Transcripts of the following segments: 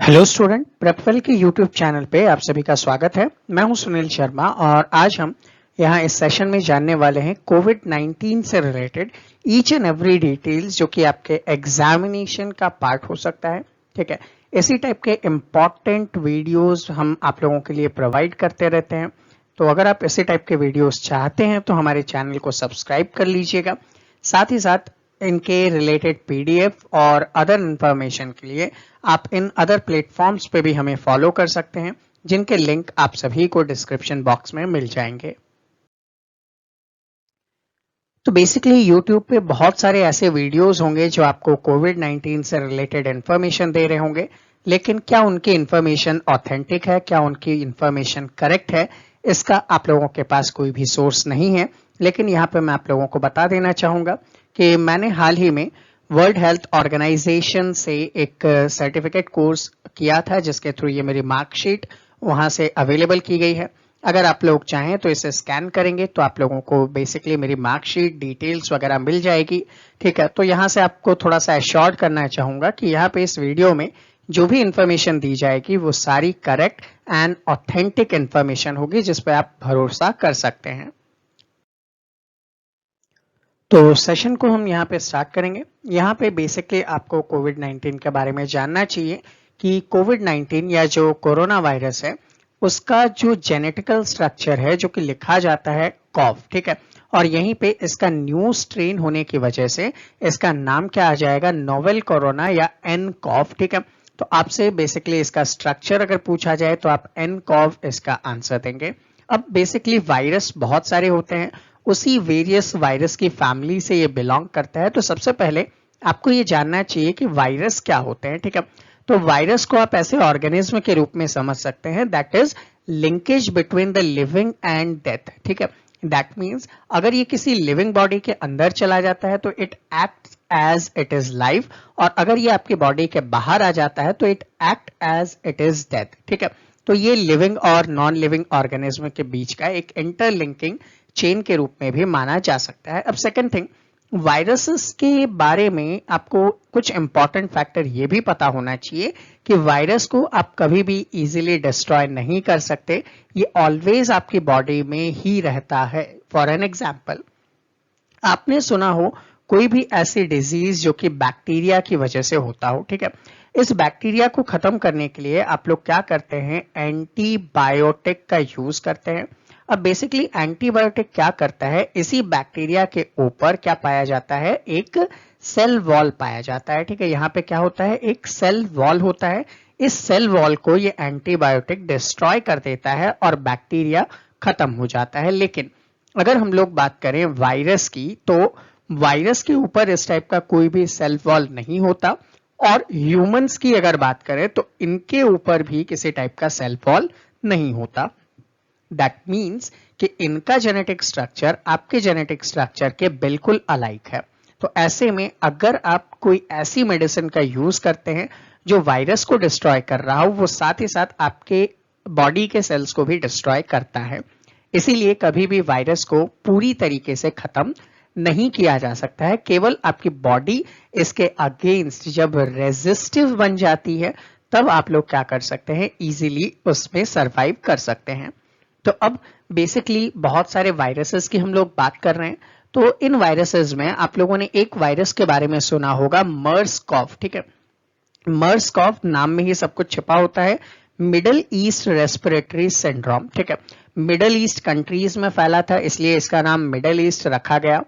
Hello student, प्रेपवेल के YouTube channel पे आप सभी का स्वागत है। मैं हूं सुनील शर्मा और आज हम यहां इस सेशन में जानने वाले हैं कोविड 19 से related each and every details जो कि आपके एग्जामिनेशन का पार्ट हो सकता है। ठीक है, इसी टाइप के इम्पॉर्टेंट वीडियोस हम आप लोगों के लिए प्रोवाइड करते रहते हैं। तो अगर आप इसी टाइप के वीडियोस चाहते हैं तो हमारे चैनल को सब्सक्राइब कर लीजिएगा। साथ ही साथ इनके रिलेटेड पीडीएफ और अदर इंफॉर्मेशन के लिए आप इन अदर प्लेटफॉर्म्स पे भी हमें फॉलो कर सकते हैं, जिनके लिंक आप सभी को डिस्क्रिप्शन बॉक्स में मिल जाएंगे। तो बेसिकली YouTube पे बहुत सारे ऐसे वीडियोस होंगे जो आपको कोविड 19 से रिलेटेड इंफॉर्मेशन दे रहे होंगे, लेकिन क्या उनकी इंफॉर्मेशन ऑथेंटिक है, क्या उनकी इंफॉर्मेशन करेक्ट है, इसका आप लोगों के पास कोई भी सोर्स नहीं है। लेकिन यहाँ पे मैं आप लोगों को बता देना चाहूंगा कि मैंने हाल ही में वर्ल्ड हेल्थ ऑर्गेनाइजेशन से एक सर्टिफिकेट कोर्स किया था, जिसके थ्रू ये मेरी मार्कशीट वहां से अवेलेबल की गई है। अगर आप लोग चाहें तो इसे स्कैन करेंगे तो आप लोगों को बेसिकली मेरी मार्कशीट डिटेल्स वगैरह मिल जाएगी। ठीक है, तो यहाँ से आपको थोड़ा सा एश्योर्ड करना चाहूंगा कि यहाँ पे इस वीडियो में जो भी इंफॉर्मेशन दी जाएगी वो सारी करेक्ट एंड ऑथेंटिक इंफॉर्मेशन होगी, जिस पर आप भरोसा कर सकते हैं। तो सेशन को हम यहाँ पे स्टार्ट करेंगे। यहाँ पे बेसिकली आपको कोविड 19 के बारे में जानना चाहिए कि कोविड 19 या जो कोरोना वायरस है उसका जो जेनेटिकल स्ट्रक्चर है, जो कि लिखा जाता है कॉफ। ठीक है, और यहीं पे इसका न्यू स्ट्रेन होने की वजह से इसका नाम क्या आ जाएगा, नोवेल कोरोना या एन कॉफ। ठीक है, तो आपसे बेसिकली इसका स्ट्रक्चर अगर पूछा जाए तो आप एन कॉफ इसका आंसर देंगे। अब बेसिकली वायरस बहुत सारे होते हैं, उसी वेरियस वायरस की फैमिली से ये बिलोंग करता है। तो सबसे पहले आपको ये जानना चाहिए कि वायरस क्या होते हैं। ठीक है, तो वायरस को आप ऐसे ऑर्गेनिज्म के रूप में समझ सकते हैं that is linkage between the living and death. ठीक है, दैट मीन्स अगर ये किसी लिविंग बॉडी के अंदर चला जाता है तो it act as it is life, और अगर ये आपकी बॉडी के बाहर आ जाता है तो it act as it is death. ठीक है, तो ये लिविंग और नॉन लिविंग ऑर्गेनिज्म के बीच का एक इंटरलिंकिंग चेन के रूप में भी माना जा सकता है। अब सेकंड थिंग, वायरसेस के बारे में आपको कुछ इंपॉर्टेंट फैक्टर ये भी पता होना चाहिए कि वायरस को आप कभी भी इजीली डिस्ट्रॉय नहीं कर सकते, ये ऑलवेज आपकी बॉडी में ही रहता है। फॉर एन एग्जांपल, आपने सुना हो कोई भी ऐसी डिजीज जो कि बैक्टीरिया की वजह से होता हो। ठीक है, इस बैक्टीरिया को खत्म करने के लिए आप लोग क्या करते हैं, एंटीबायोटिक का यूज करते हैं। अब बेसिकली एंटीबायोटिक क्या करता है, इसी बैक्टीरिया के ऊपर क्या पाया जाता है, एक सेल वॉल पाया जाता है। ठीक है, यहाँ पे क्या होता है, एक सेल वॉल होता है। इस सेल वॉल को ये एंटीबायोटिक डिस्ट्रॉय कर देता है और बैक्टीरिया खत्म हो जाता है। लेकिन अगर हम लोग बात करें वायरस की, तो वायरस के ऊपर इस टाइप का कोई भी सेल वॉल नहीं होता, और ह्यूमंस की अगर बात करें तो इनके ऊपर भी किसी टाइप का सेल वॉल नहीं होता। दैट मीन्स कि इनका जेनेटिक स्ट्रक्चर आपके जेनेटिक स्ट्रक्चर के बिल्कुल अलाइक है। तो ऐसे में अगर आप कोई ऐसी मेडिसिन का यूज करते हैं जो वायरस को डिस्ट्रॉय कर रहा हो, वो साथ ही साथ आपके बॉडी के सेल्स को भी डिस्ट्रॉय करता है। इसीलिए कभी भी वायरस को पूरी तरीके से खत्म नहीं किया जा सकता है। केवल आपकी बॉडी इसके अगेंस्ट जब रेजिस्टिव बन जाती है, तब आप लोग क्या कर सकते हैं, इजीली उसमें सरवाइव कर सकते हैं। तो अब बेसिकली बहुत सारे वायरसेस की हम लोग बात कर रहे हैं। तो इन वायरसेस में आप लोगों ने एक वायरस के बारे में सुना होगा, मर्स कॉफ। ठीक है, मर्स कॉफ नाम में ही सब कुछ छिपा होता है, मिडल ईस्ट रेस्पिरेटरी सिंड्रोम। ठीक है, मिडल ईस्ट कंट्रीज में फैला था, इसलिए इसका नाम मिडल ईस्ट रखा गया।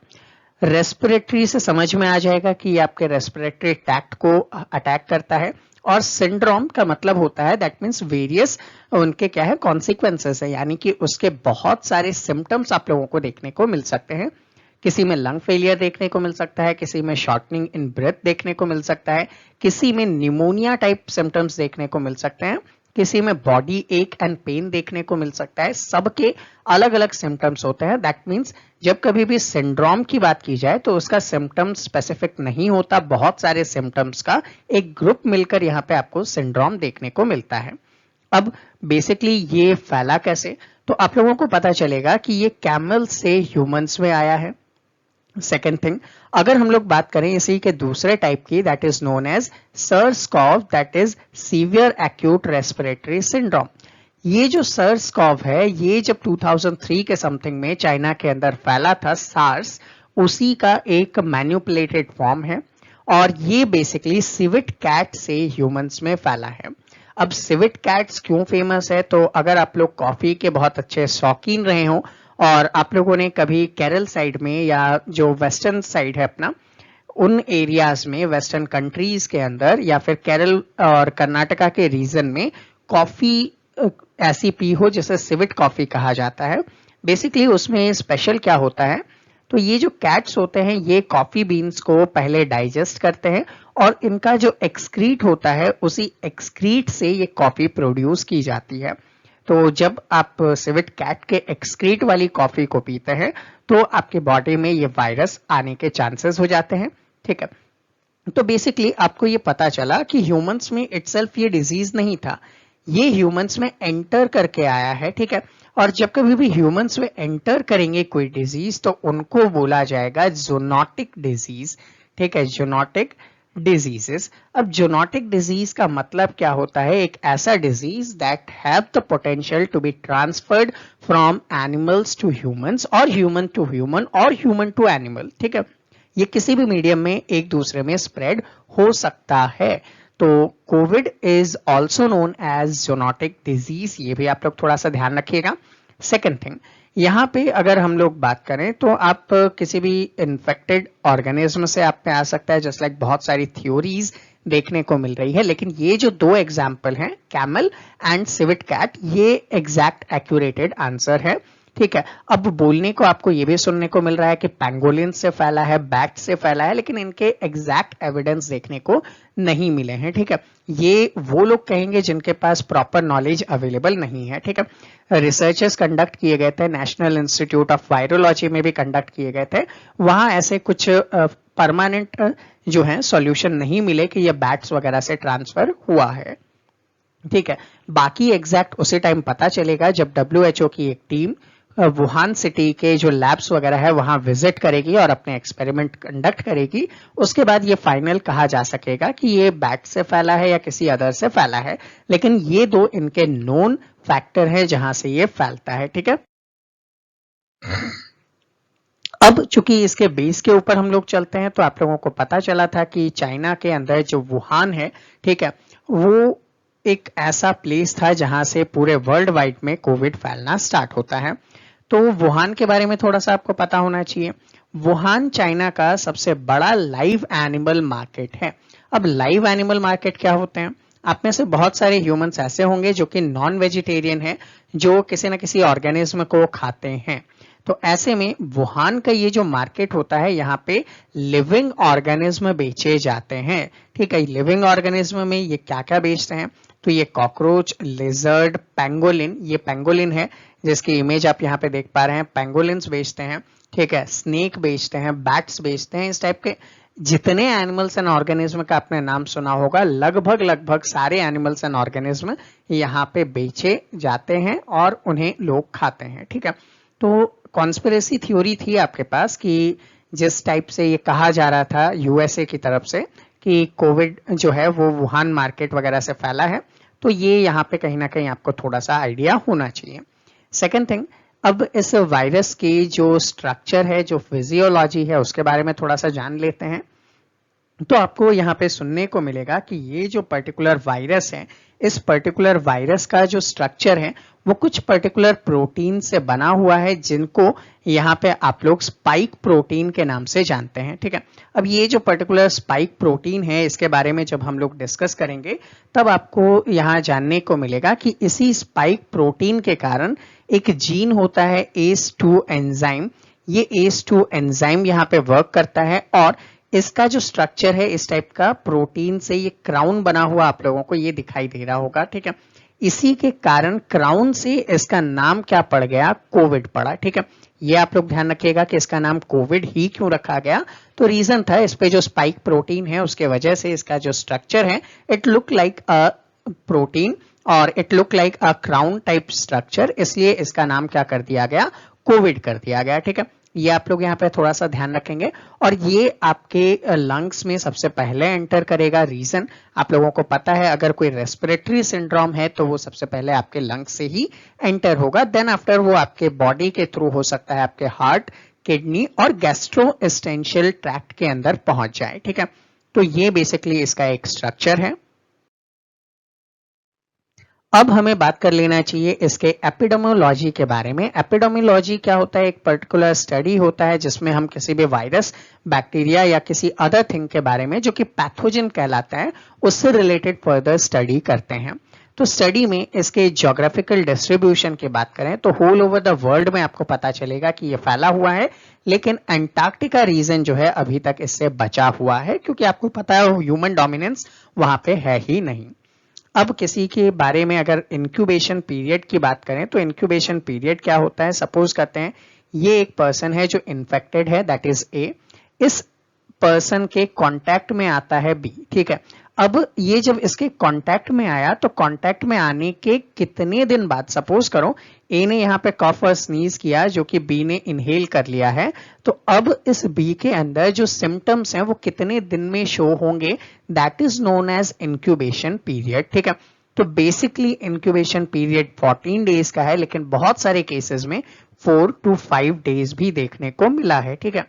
रेस्पिरेटरी से समझ में आ जाएगा कि ये आपके रेस्पिरेटरी ट्रैक्ट को अटैक करता है, और सिंड्रोम का मतलब होता है दैट मीन्स वेरियस उनके क्या है, कॉन्सिक्वेंसेस है, यानी कि उसके बहुत सारे सिम्टम्स आप लोगों को देखने को मिल सकते हैं। किसी में लंग फेलियर देखने को मिल सकता है, किसी में शॉर्टनिंग इन ब्रेथ देखने को मिल सकता है, किसी में निमोनिया टाइप सिम्टम्स देखने को मिल सकते हैं, किसी में बॉडी एक एंड पेन देखने को मिल सकता है। सबके अलग अलग सिम्टम्स होते हैं। दैट मीन्स जब कभी भी सिंड्रोम की बात की जाए तो उसका सिम्टम स्पेसिफिक नहीं होता, बहुत सारे सिम्टम्स का एक ग्रुप मिलकर यहाँ पे आपको सिंड्रोम देखने को मिलता है। अब बेसिकली ये फैला कैसे, तो आप लोगों को पता चलेगा कि ये कैमल से ह्यूमंस में आया है। सेकेंड थिंग, अगर हम लोग बात करें इसी के दूसरे टाइप की, that is known as SARS-CoV, that is severe acute respiratory syndrome. ये जो SARS-CoV है, ये जब 2003 के समथिंग में चाइना के अंदर फैला था, सार्स उसी का एक मैन्युपुलेटेड फॉर्म है और ये बेसिकली सिविट कैट से ह्यूमंस में फैला है। अब सिविट कैट्स क्यों फेमस है, तो अगर आप लोग कॉफी के बहुत अच्छे शौकीन रहे हो और आप लोगों ने कभी केरल साइड में या जो वेस्टर्न साइड है अपना, उन एरियाज में वेस्टर्न कंट्रीज के अंदर या फिर केरल और कर्नाटका के रीजन में कॉफी ऐसी पी हो जिसे सिविट कॉफी कहा जाता है, बेसिकली उसमें स्पेशल क्या होता है, तो ये जो कैट्स होते हैं ये कॉफी बीन्स को पहले डाइजेस्ट करते हैं और इनका जो एक्सक्रीट होता है उसी एक्सक्रीट से ये कॉफी प्रोड्यूस की जाती है। तो जब आप सिविट कैट के एक्सक्रीट वाली कॉफी को पीते हैं तो आपके बॉडी में ये वायरस आने के चांसेस हो जाते हैं। ठीक है, तो बेसिकली आपको ये पता चला कि ह्यूमंस में इटसेल्फ ये डिजीज नहीं था, ये ह्यूमंस में एंटर करके आया है। ठीक है, और जब कभी भी ह्यूमंस में एंटर करेंगे कोई डिजीज तो उनको बोला जाएगा जूनोटिक डिजीज। ठीक है, जूनोटिक डिजीजेस। अब जूनोटिक डिजीज का मतलब क्या होता है, एक ऐसा disease that have the potential to be transferred from animals to humans और ह्यूमन टू ह्यूमन और ह्यूमन टू एनिमल। ठीक है, ये किसी भी मीडियम में एक दूसरे में स्प्रेड हो सकता है। तो COVID is also known as zoonotic disease, ये भी आप लोग थोड़ा सा ध्यान रखिएगा। सेकेंड थिंग, यहाँ पे अगर हम लोग बात करें तो आप किसी भी इन्फेक्टेड ऑर्गेनिज्म से आप पे आ सकता है, जस्ट लाइक बहुत सारी थ्योरीज देखने को मिल रही है, लेकिन ये जो दो एग्जाम्पल हैं कैमल एंड सिविट कैट, ये एग्जैक्ट एक्यूरेटेड आंसर है। ठीक है, अब बोलने को आपको ये भी सुनने को मिल रहा है कि पैंगोलिन से फैला है, बैट से फैला है, लेकिन इनके एग्जैक्ट एविडेंस देखने को नहीं मिले हैं। ठीक है, ये वो लोग कहेंगे जिनके पास प्रॉपर नॉलेज अवेलेबल नहीं है। ठीक है, रिसर्चेस कंडक्ट किए गए थे, नेशनल इंस्टीट्यूट ऑफ वायरोलॉजी में भी कंडक्ट किए गए थे, वहां ऐसे कुछ परमानेंट जो है सॉल्यूशन नहीं मिले कि ये बैट्स वगैरह से ट्रांसफर हुआ है। ठीक है, बाकी एग्जैक्ट उसी टाइम पता चलेगा जब WHO की एक टीम वुहान सिटी के जो लैब्स वगैरह है वहां विजिट करेगी और अपने एक्सपेरिमेंट कंडक्ट करेगी। उसके बाद ये फाइनल कहा जा सकेगा कि ये बैट से फैला है या किसी अदर से फैला है, लेकिन ये दो इनके नोन फैक्टर है जहां से ये फैलता है। ठीक है, अब चूंकि इसके बेस के ऊपर हम लोग चलते हैं तो आप लोगों को पता चला था कि चाइना के अंदर जो वुहान है, ठीक है, वो एक ऐसा प्लेस था जहां से पूरे वर्ल्ड वाइड में कोविड फैलना स्टार्ट होता है। तो वुहान के बारे में थोड़ा सा आपको पता होना चाहिए। वुहान चाइना का सबसे बड़ा लाइव एनिमल मार्केट है। अब लाइव एनिमल मार्केट क्या होते हैं, आप में से बहुत सारे ह्यूमंस ऐसे होंगे जो कि नॉन वेजिटेरियन है, जो किसी न किसी ऑर्गेनिज्म को खाते हैं। तो ऐसे में वुहान का ये जो मार्केट होता है, यहाँ पे लिविंग ऑर्गेनिज्म बेचे जाते हैं। ठीक है, लिविंग ऑर्गेनिज्म में ये क्या क्या बेचते हैं, तो ये कॉकरोच, लिजर्ड, पेंगोलिन, ये पेंगोलिन है जिसकी इमेज आप यहाँ पे देख पा रहे हैं, पेंगोलिन्स बेचते हैं। ठीक है, स्नेक बेचते हैं, बैट्स बेचते हैं, इस टाइप के जितने एनिमल्स एंड ऑर्गेनिज्म का आपने नाम सुना होगा, लगभग लगभग सारे एनिमल्स एंड ऑर्गेनिज्म यहाँ पे बेचे जाते हैं और उन्हें लोग खाते हैं। ठीक है, तो कॉन्स्पिरेसी थ्योरी थी आपके पास कि जिस टाइप से ये कहा जा रहा था USA की तरफ से कि कोविड जो है वो वुहान मार्केट वगैरह से फैला है, तो ये यहाँ पे कहीं ना कहीं आपको थोड़ा सा आइडिया होना चाहिए। सेकेंड थिंग, अब इस वायरस की जो स्ट्रक्चर है, जो फिजियोलॉजी है, उसके बारे में थोड़ा सा जान लेते हैं। तो आपको यहाँ पे सुनने को मिलेगा कि ये जो पर्टिकुलर वायरस है, इस पर्टिकुलर वायरस का जो स्ट्रक्चर है वो कुछ पर्टिकुलर प्रोटीन से बना हुआ है, जिनको यहाँ पे आप लोग स्पाइक प्रोटीन के नाम से जानते हैं। ठीक है, अब ये जो पर्टिकुलर स्पाइक प्रोटीन है, इसके बारे में जब हम लोग डिस्कस करेंगे तब आपको यहाँ जानने को मिलेगा कि इसी स्पाइक प्रोटीन के कारण एक जीन होता है ACE2 एंजाइम, ये ACE2 एंजाइम यहाँ पे वर्क करता है और इसका जो स्ट्रक्चर है इस टाइप का प्रोटीन से ये क्राउन बना हुआ आप लोगों को ये दिखाई दे रहा होगा। ठीक है, इसी के कारण क्राउन से इसका नाम क्या पड़ गया, कोविड पड़ा। ठीक है, ये आप लोग ध्यान रखिएगा कि इसका नाम कोविड ही क्यों रखा गया, तो रीजन था इस पे जो स्पाइक प्रोटीन है उसके वजह से इसका जो स्ट्रक्चर है it look like a protein और it look like a crown type structure, इसलिए इसका नाम क्या कर दिया गया, कोविड कर दिया गया। ठीक है, ये आप लोग यहाँ पे थोड़ा सा ध्यान रखेंगे। और ये आपके लंग्स में सबसे पहले एंटर करेगा। रीजन आप लोगों को पता है, अगर कोई रेस्पिरेटरी सिंड्रोम है तो वो सबसे पहले आपके लंग्स से ही एंटर होगा, देन आफ्टर वो आपके बॉडी के थ्रू हो सकता है आपके हार्ट, किडनी और गैस्ट्रोइंटेस्टाइनल ट्रैक्ट के अंदर पहुंच जाए। ठीक है, तो ये बेसिकली इसका एक स्ट्रक्चर है। अब हमें बात कर लेना चाहिए इसके एपिडेमियोलॉजी के बारे में। एपिडेमियोलॉजी क्या होता है? एक पर्टिकुलर स्टडी होता है जिसमें हम किसी भी वायरस, बैक्टीरिया या किसी अदर थिंग के बारे में जो कि पैथोजन कहलाता है उससे रिलेटेड फर्दर स्टडी करते हैं। तो स्टडी में इसके ज्योग्राफिकल डिस्ट्रीब्यूशन की बात करें तो होल ओवर द वर्ल्ड में आपको पता चलेगा कि ये फैला हुआ है, लेकिन अंटार्कटिका रीजन जो है अभी तक इससे बचा हुआ है, क्योंकि आपको पता है ह्यूमन डोमिनेंस वहां पे है ही नहीं। अब किसी के बारे में अगर इंक्यूबेशन पीरियड की बात करें तो इंक्यूबेशन पीरियड क्या होता है? सपोज करते हैं ये एक पर्सन है जो इन्फेक्टेड है, दैट इज ए। इस पर्सन के कांटेक्ट में आता है बी। ठीक है, अब ये जब इसके कांटेक्ट में आया तो कांटेक्ट में आने के कितने दिन बाद, सपोज करो ए ने यहाँ पे कफ और स्नीज किया जो कि बी ने इनहेल कर लिया है, तो अब इस बी के अंदर जो सिम्टम्स हैं वो कितने दिन में शो होंगे, that is known as incubation period. ठीक है, तो बेसिकली इंक्यूबेशन पीरियड 14 डेज का है, लेकिन बहुत सारे केसेस में 4 to 5 डेज भी देखने को मिला है। ठीक है,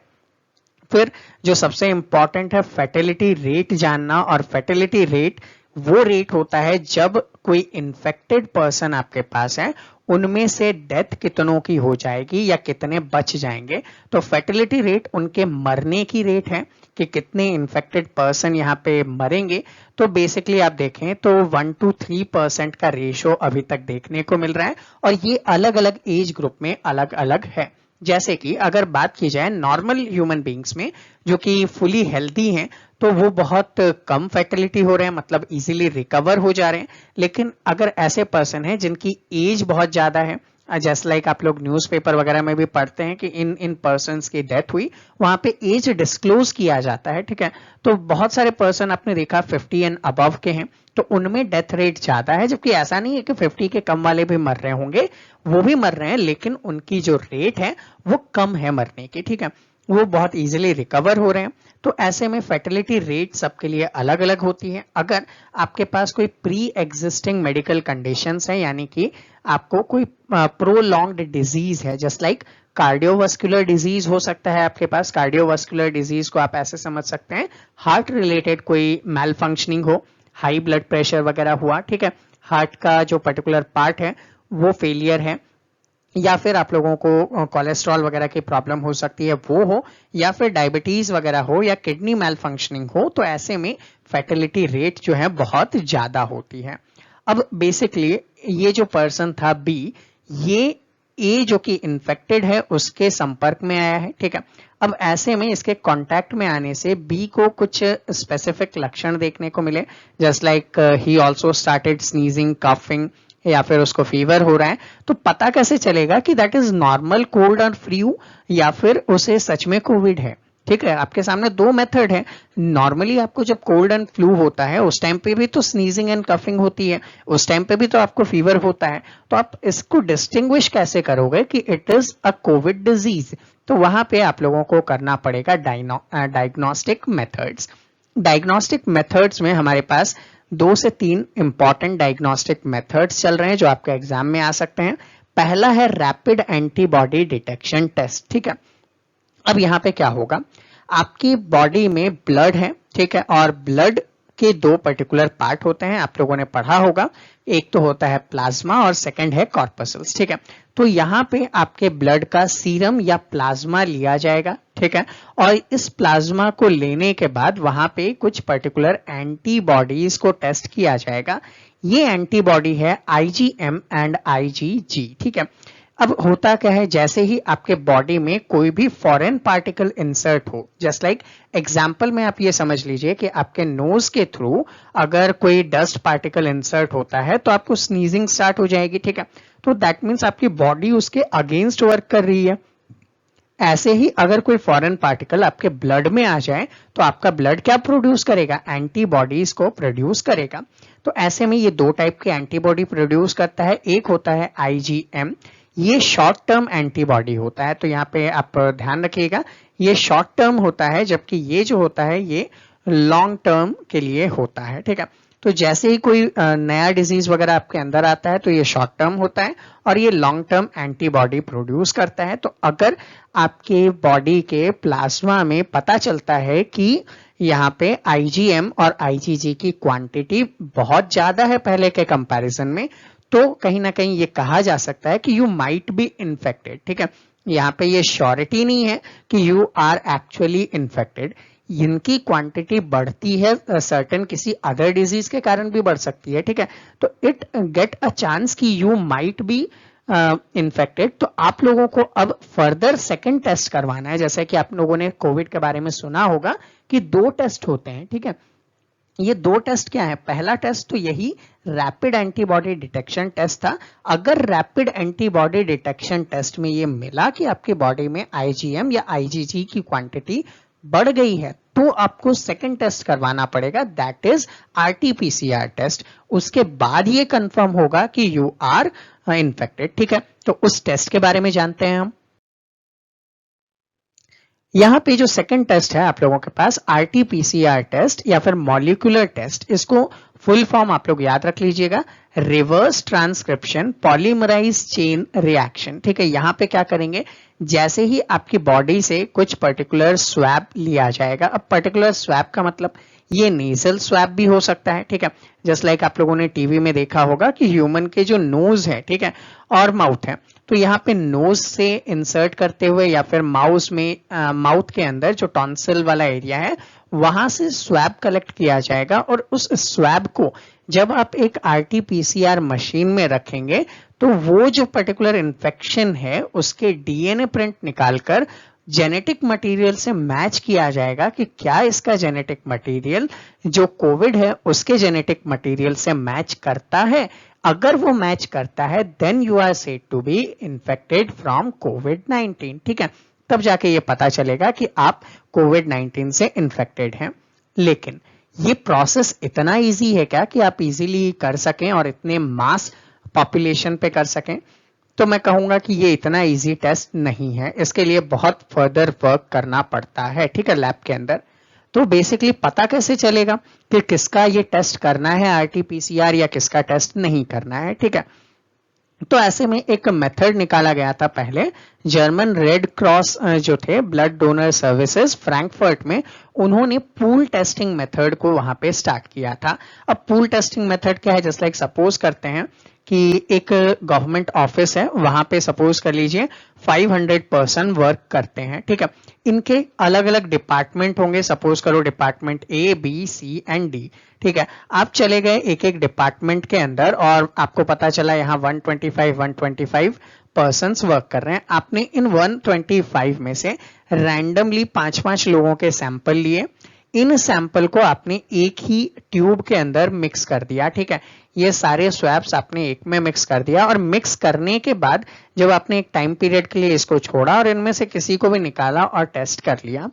फिर जो सबसे इंपॉर्टेंट है फर्टिलिटी रेट जानना, और फर्टिलिटी रेट वो रेट होता है जब कोई इन्फेक्टेड पर्सन आपके पास है उनमें से डेथ कितनों की हो जाएगी या कितने बच जाएंगे। तो फर्टिलिटी रेट उनके मरने की रेट है कि कितने इन्फेक्टेड पर्सन यहाँ पे मरेंगे। तो बेसिकली आप देखें तो 1 to 3% का रेशो अभी तक देखने को मिल रहा है, और ये अलग अलग एज ग्रुप में अलग अलग है। जैसे कि अगर बात की जाए नॉर्मल ह्यूमन बींग्स में जो कि फुली हेल्दी हैं तो वो बहुत कम फर्टिलिटी हो रहे हैं, मतलब इजीली रिकवर हो जा रहे हैं। लेकिन अगर ऐसे पर्सन हैं जिनकी एज बहुत ज्यादा है, जैसे लाइक आप लोग न्यूज़पेपर वगैरह में भी पढ़ते हैं कि इन पर्सन्स की डेथ हुई, वहां पे एज डिस्क्लोज किया जाता है। ठीक है, तो बहुत सारे पर्सन आपने देखा 50 एंड अबव के हैं, तो उनमें डेथ रेट ज्यादा है, जबकि ऐसा नहीं है कि 50 के कम वाले भी मर रहे होंगे, वो भी मर रहे हैं, लेकिन उनकी जो रेट है वो कम है मरने की। ठीक है, वो बहुत इजीली रिकवर हो रहे हैं। तो ऐसे में फर्टिलिटी रेट सबके लिए अलग अलग होती है। अगर आपके पास कोई प्री एग्जिस्टिंग मेडिकल कंडीशंस है, यानी कि आपको कोई प्रोलॉन्ग्ड डिजीज है, जस्ट लाइक कार्डियोवास्कुलर डिजीज हो सकता है आपके पास। कार्डियोवास्कुलर डिजीज को आप ऐसे समझ सकते हैं हार्ट रिलेटेड कोई मैल फंक्शनिंग हो, हाई ब्लड प्रेशर वगैरह हुआ। ठीक है, हार्ट का जो पर्टिकुलर पार्ट है वो फेलियर है, या फिर आप लोगों को कोलेस्ट्रॉल वगैरह की प्रॉब्लम हो सकती है वो हो, या फिर डायबिटीज वगैरह हो, या किडनी मैल फंक्शनिंग हो, तो ऐसे में फर्टिलिटी रेट जो है बहुत ज्यादा होती है। अब बेसिकली ये जो पर्सन था बी, ये ए जो कि इन्फेक्टेड है उसके संपर्क में आया है। ठीक है, अब ऐसे में इसके कांटेक्ट में आने से बी को कुछ स्पेसिफिक लक्षण देखने को मिले, just like he also started sneezing, coughing, या फिर उसको फीवर हो रहा है। तो पता कैसे चलेगा कि दैट इज नॉर्मल कोल्ड और फ्लू या फिर उसे सच में कोविड है? ठीक है, आपके सामने दो मेथड है। नॉर्मली आपको जब कोल्ड एंड फ्लू होता है उस टाइम पे भी तो स्नीजिंग एंड कफिंग होती है, उस टाइम पे भी तो आपको फीवर होता है। तो आप इसको डिस्टिंग्विश कैसे करोगे कि it is a Covid disease? तो वहां पे आप लोगों को करना पड़ेगा डायग्नोस्टिक मेथड्स। डायग्नोस्टिक मेथड्स में हमारे पास 2 से 3 इंपॉर्टेंट डायग्नोस्टिक मेथड्स चल रहे हैं जो आपके एग्जाम में आ सकते हैं। पहला है रैपिड एंटीबॉडी डिटेक्शन टेस्ट। ठीक है, अब यहाँ पे क्या होगा, आपकी बॉडी में ब्लड है, ठीक है, और ब्लड के 2 पर्टिकुलर पार्ट होते हैं, आप लोगों ने पढ़ा होगा। एक तो होता है प्लाज्मा और सेकंड है कॉर्पसल्स। ठीक है, तो यहाँ पे आपके ब्लड का सीरम या प्लाज्मा लिया जाएगा। ठीक है, और इस प्लाज्मा को लेने के बाद वहां पे कुछ पर्टिकुलर एंटीबॉडीज को टेस्ट किया जाएगा। ये एंटीबॉडी है IgM एंड IgG। ठीक है, अब होता क्या है, जैसे ही आपके बॉडी में कोई भी फॉरेन पार्टिकल इंसर्ट हो, जस्ट लाइक एग्जांपल में आप ये समझ लीजिए कि आपके नोज के थ्रू अगर कोई डस्ट पार्टिकल इंसर्ट होता है तो आपको स्नीजिंग स्टार्ट हो जाएगी। ठीक है, तो दैट मीन्स आपकी बॉडी उसके अगेंस्ट वर्क कर रही है। ऐसे ही अगर कोई फॉरेन पार्टिकल आपके ब्लड में आ जाए तो आपका ब्लड क्या प्रोड्यूस करेगा? एंटीबॉडीज को प्रोड्यूस करेगा। तो ऐसे में ये 2 टाइप के एंटीबॉडी प्रोड्यूस करता है। एक होता है IgM, ये शॉर्ट टर्म एंटीबॉडी होता है। तो यहाँ पे आप ध्यान रखिएगा, ये शॉर्ट टर्म होता है, जबकि ये जो होता है ये लॉन्ग टर्म के लिए होता है। ठीक है, तो जैसे ही कोई नया डिजीज वगैरह आपके अंदर आता है तो ये शॉर्ट टर्म होता है और ये लॉन्ग टर्म एंटीबॉडी प्रोड्यूस करता है। तो अगर आपके बॉडी के प्लाज्मा में पता चलता है कि यहाँ पे आईजीएम और आईजीजी की क्वांटिटी बहुत ज्यादा है पहले के कंपैरिजन में, तो कहीं ना कहीं ये कहा जा सकता है कि यू माइट बी इन्फेक्टेड। ठीक है, यहाँ पे ये श्योरिटी नहीं है कि यू आर एक्चुअली इन्फेक्टेड। इनकी क्वांटिटी बढ़ती है सर्टेन किसी अदर डिजीज के कारण भी बढ़ सकती है। ठीक है, तो इट गेट अ चांस कि यू माइट बी इन्फेक्टेड। तो आप लोगों को अब फर्दर सेकंड टेस्ट करवाना है। जैसे कि आप लोगों ने कोविड के बारे में सुना होगा कि 2 टेस्ट होते हैं। ठीक है, ये 2 टेस्ट क्या है? पहला टेस्ट तो यही रैपिड एंटीबॉडी डिटेक्शन टेस्ट था। अगर रैपिड एंटीबॉडी डिटेक्शन टेस्ट में ये मिला कि आपकी बॉडी में आईजीएम या आईजीजी की क्वांटिटी बढ़ गई है, तो आपको सेकंड टेस्ट करवाना पड़ेगा, दैट इज आरटीपीसीआर टेस्ट। उसके बाद ये कंफर्म होगा कि यू आर इन्फेक्टेड। ठीक है, तो उस टेस्ट के बारे में जानते हैं हम। यहाँ पे जो सेकंड टेस्ट है आप लोगों के पास आरटीपीसीआर टेस्ट या फिर मॉलिक्यूलर टेस्ट, इसको फुल फॉर्म आप लोग याद रख लीजिएगा, reverse transcription polymerase chain reaction. ठीक है, यहाँ पे क्या करेंगे, जैसे ही आपकी बॉडी से कुछ पर्टिकुलर स्वैब लिया जाएगा। अब पर्टिकुलर स्वैब का मतलब ये नेजल स्वैब भी हो सकता है। ठीक है, जस्ट लाइक आप लोगों ने टीवी में देखा होगा कि ह्यूमन के जो नोज है, ठीक है, और माउथ है, तो यहाँ पे नोज से इंसर्ट करते हुए या फिर माउथ के अंदर जो टॉन्सिल वाला एरिया है वहां से स्वैब कलेक्ट किया जाएगा और उस स्वैब को जब आप एक आरटीपीसीआर मशीन में रखेंगे तो वो जो पर्टिकुलर इन्फेक्शन है उसके डीएनए प्रिंट निकालकर जेनेटिक मटेरियल से मैच किया जाएगा कि क्या इसका जेनेटिक मटेरियल जो कोविड है उसके जेनेटिक मटेरियल से मैच करता है। अगर वो मैच करता है then you are said to be infected from कोविड-19। ठीक है, तब जाके ये पता चलेगा कि आप कोविड-19 से इन्फेक्टेड हैं। लेकिन ये प्रोसेस इतना इजी है क्या कि आप इजीली कर सकें और इतने मास पॉपुलेशन पे कर सकें? तो मैं कहूंगा कि ये इतना इजी टेस्ट नहीं है, इसके लिए बहुत फर्दर वर्क करना पड़ता है। ठीक है, लैब के अंदर। तो बेसिकली पता कैसे चलेगा कि किसका ये टेस्ट करना है आरटीपीसीआर या किसका टेस्ट नहीं करना है? ठीक है, तो ऐसे में एक मेथड निकाला गया था पहले, जर्मन रेड क्रॉस जो थे ब्लड डोनर सर्विसेज फ्रैंकफर्ट में, उन्होंने पूल टेस्टिंग मेथड को वहां पे स्टार्ट किया था। अब पूल टेस्टिंग मेथड क्या है? जस्ट लाइक सपोज करते हैं कि एक गवर्नमेंट ऑफिस है, वहां पे सपोज कर लीजिए 500 पर्सन वर्क करते हैं। ठीक है, इनके अलग अलग डिपार्टमेंट होंगे, सपोज करो department A B C and D. ठीक है, आप चले गए एक एक डिपार्टमेंट के अंदर और आपको पता चला यहाँ 125 पर्सन्स वर्क कर रहे हैं। आपने इन 125 में से रैंडमली 5-5 लोगों के सैंपल लिए। इन सैंपल को आपने एक ही ट्यूब के अंदर मिक्स कर दिया। ठीक है, ये सारे स्वैब्स आपने एक में मिक्स कर दिया और मिक्स करने के बाद जब आपने एक टाइम पीरियड के लिए इसको छोड़ा और इनमें से किसी को भी निकाला और टेस्ट कर लिया,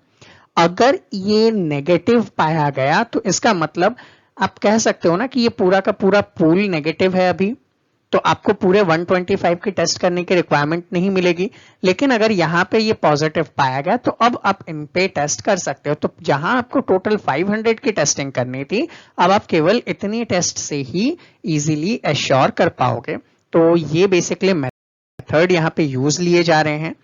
अगर ये नेगेटिव पाया गया तो इसका मतलब आप कह सकते हो ना कि ये पूरा का पूरा पूल नेगेटिव है अभी, तो आपको पूरे 125 की टेस्ट करने की रिक्वायरमेंट नहीं मिलेगी। लेकिन अगर यहाँ पे ये पॉजिटिव पाया गया तो अब आप इन पे टेस्ट कर सकते हो। तो जहां आपको टोटल 500 की टेस्टिंग करनी थी, अब आप केवल इतनी टेस्ट से ही इजीली एश्योर कर पाओगे। तो ये बेसिकली मेथड यहाँ पे यूज लिए जा रहे हैं।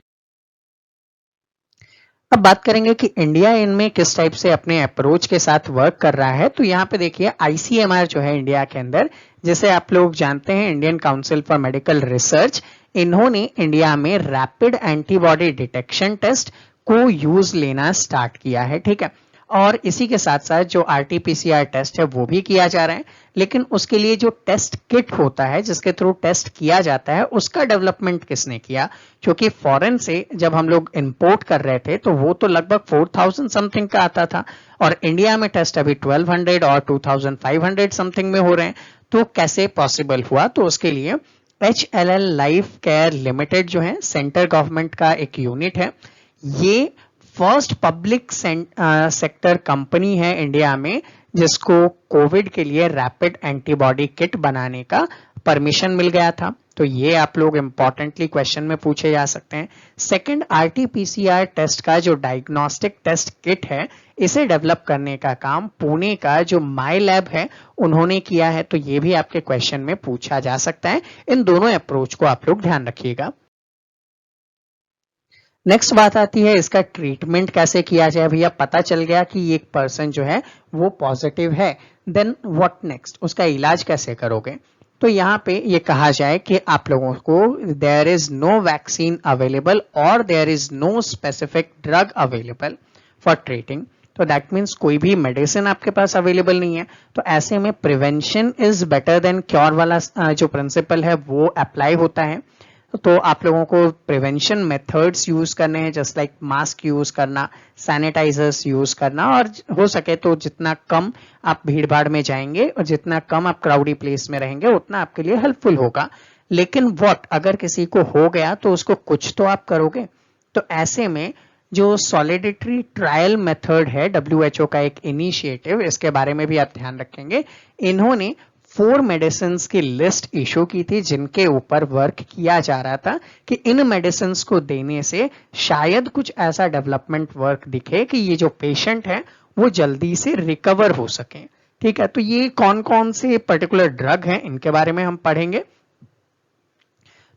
अब बात करेंगे कि इंडिया इनमें किस टाइप से अपने अप्रोच के साथ वर्क कर रहा है। तो यहाँ पे देखिए आईसीएमआर जो है इंडिया के अंदर, जैसे आप लोग जानते हैं Indian council for medical research, इन्होंने इंडिया में रैपिड एंटीबॉडी डिटेक्शन टेस्ट को यूज लेना स्टार्ट किया है। ठीक है, और इसी के साथ साथ जो आरटीपीसीआर टेस्ट है वो भी किया जा रहा है, लेकिन उसके लिए जो टेस्ट किट होता है जिसके थ्रू टेस्ट किया जाता है उसका डेवलपमेंट किसने किया? क्योंकि फॉरेन से जब हम लोग इंपोर्ट कर रहे थे तो वो तो लगभग 4000 समथिंग का आता था और इंडिया में टेस्ट अभी 1200 और 2500 समथिंग में हो रहे हैं। तो कैसे पॉसिबल हुआ? तो उसके लिए HLL लाइफ केयर लिमिटेड जो है सेंटर गवर्नमेंट का एक यूनिट है, ये फर्स्ट पब्लिक सेक्टर कंपनी है इंडिया में जिसको कोविड के लिए रैपिड एंटीबॉडी किट बनाने का परमिशन मिल गया था, तो ये आप लोग इंपॉर्टेंटली क्वेश्चन में पूछे जा सकते हैं। सेकंड, आरटी-पीसीआर टेस्ट का जो डायग्नोस्टिक टेस्ट किट है, इसे डेवलप करने का काम पुणे का जो माई लैब है उन्होंने किया है, तो ये भी आपके क्वेश्चन में पूछा जा सकता है। इन दोनों अप्रोच को आप लोग ध्यान रखिएगा। नेक्स्ट बात आती है इसका ट्रीटमेंट कैसे किया जाए। भैया पता चल गया कि एक पर्सन जो है वो पॉजिटिव है, देन व्हाट नेक्स्ट, उसका इलाज कैसे करोगे। तो यहाँ पे ये कहा जाए कि आप लोगों को there is no vaccine available और there is no specific drug available for treating. तो दैट मीन्स कोई भी मेडिसिन आपके पास अवेलेबल नहीं है। तो ऐसे में prevention is better than cure वाला जो प्रिंसिपल है वो अप्लाई होता है। तो आप लोगों को प्रिवेंशन मेथड्स यूज करने हैं, जस्ट लाइक मास्क यूज करना, सैनिटाइजर्स यूज करना, और हो सके तो जितना कम आप भीड़ भाड़ में जाएंगे और जितना कम आप क्राउडी प्लेस में रहेंगे उतना आपके लिए हेल्पफुल होगा। लेकिन व्हाट अगर किसी को हो गया तो उसको कुछ तो आप करोगे। तो ऐसे में जो सॉलिडिटरी ट्रायल मेथड है WHO का एक इनिशिएटिव, इसके बारे में भी आप ध्यान रखेंगे। इन्होंने 4 मेडिसिन की लिस्ट इशू की थी जिनके ऊपर वर्क किया जा रहा था कि इन मेडिसिन को देने से शायद कुछ ऐसा डेवलपमेंट वर्क दिखे कि ये जो पेशेंट है वो जल्दी से रिकवर हो सके। ठीक है, तो ये कौन कौन से पर्टिकुलर ड्रग हैं इनके बारे में हम पढ़ेंगे।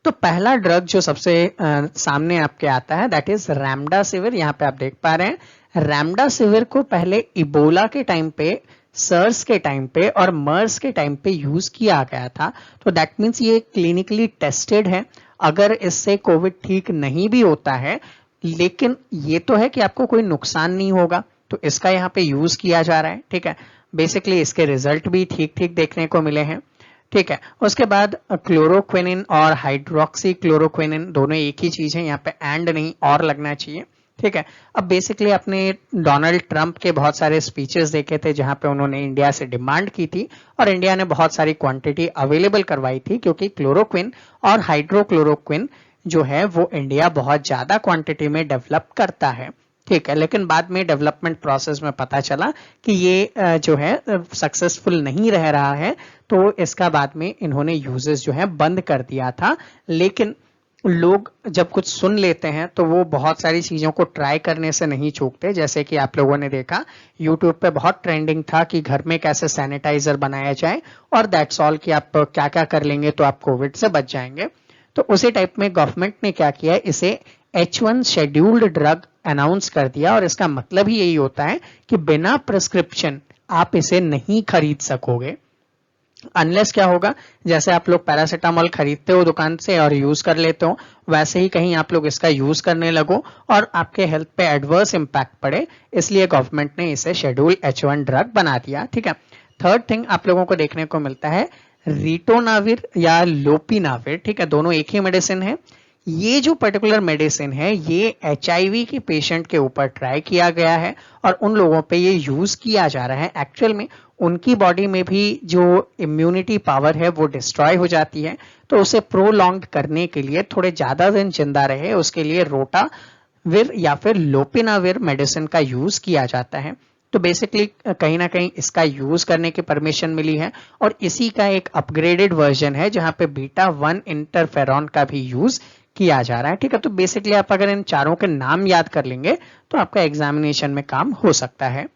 तो पहला ड्रग जो सबसे सामने आपके आता है दैट इज रेमडेसिविर। यहाँ पे आप देख पा रहे हैं रेमडेसिविर को पहले इबोला के टाइम पे, सर्स के टाइम पे और मर्स के टाइम पे यूज किया गया था। तो दैट मीन्स ये क्लिनिकली टेस्टेड है। अगर इससे कोविड ठीक नहीं भी होता है लेकिन ये तो है कि आपको कोई नुकसान नहीं होगा, तो इसका यहाँ पे यूज किया जा रहा है। ठीक है, बेसिकली इसके रिजल्ट भी ठीक ठीक देखने को मिले हैं। ठीक है, उसके बाद क्लोरोक्विनिन और हाइड्रोक्सी क्लोरोक्विनिन दोनों एक ही चीज है, यहाँ पे एंड नहीं और लगना चाहिए। ठीक है, अब बेसिकली अपने डोनाल्ड ट्रंप के बहुत सारे स्पीचेस देखे थे जहां पे उन्होंने इंडिया से डिमांड की थी और इंडिया ने बहुत सारी क्वांटिटी अवेलेबल करवाई थी, क्योंकि क्लोरोक्विन और हाइड्रोक्लोरोक्विन जो है वो इंडिया बहुत ज्यादा क्वांटिटी में डेवलप करता है। ठीक है, लेकिन बाद में डेवलपमेंट प्रोसेस में पता चला कि ये जो है सक्सेसफुल नहीं रह रहा है, तो इसका बाद में इन्होंने यूजेस जो है बंद कर दिया था। लेकिन लोग जब कुछ सुन लेते हैं तो वो बहुत सारी चीजों को ट्राई करने से नहीं चूकते। जैसे कि आप लोगों ने देखा यूट्यूब पे बहुत ट्रेंडिंग था कि घर में कैसे सैनिटाइजर बनाया जाए और दैट्स ऑल कि आप क्या क्या कर लेंगे तो आप कोविड से बच जाएंगे। तो उसी टाइप में गवर्नमेंट ने क्या किया, इसे H1 शेड्यूल्ड ड्रग अनाउंस कर दिया और इसका मतलब ही यही होता है कि बिना प्रिस्क्रिप्शन आप इसे नहीं खरीद सकोगे। अनलेस क्या होगा, जैसे आप लोग पैरासीटामोल खरीदते हो दुकान से और यूज कर लेते हो, वैसे ही कहीं आप लोग इसका यूज करने लगो और आपके हेल्थ पे एडवर्स इंपैक्ट पड़े, इसलिए गवर्नमेंट ने इसे शेड्यूल H1 ड्रग बना दिया। ठीक है, थर्ड थिंग आप लोगों को देखने को मिलता है रिटोनाविर या लोपिनाविर। ठीक है, दोनों एक ही मेडिसिन है। ये जो पर्टिकुलर मेडिसिन है ये HIV के पेशेंट के ऊपर ट्राई किया गया है और उन लोगों पे ये यूज किया जा रहा है। एक्चुअल में उनकी बॉडी में भी जो इम्यूनिटी पावर है वो डिस्ट्रॉय हो जाती है, तो उसे प्रोलॉन्ग करने के लिए, थोड़े ज्यादा दिन जिंदा रहे उसके लिए रोटाविर या फिर लोपिनाविर मेडिसिन का यूज किया जाता है। तो बेसिकली कहीं ना कहीं इसका यूज करने की परमिशन मिली है और इसी का एक अपग्रेडेड वर्जन है जहां पे बीटा-1 इंटरफेरॉन का भी यूज किया जा रहा है। ठीक है, तो बेसिकली आप अगर इन चारों के नाम याद कर लेंगे तो आपका एग्जामिनेशन में काम हो सकता है।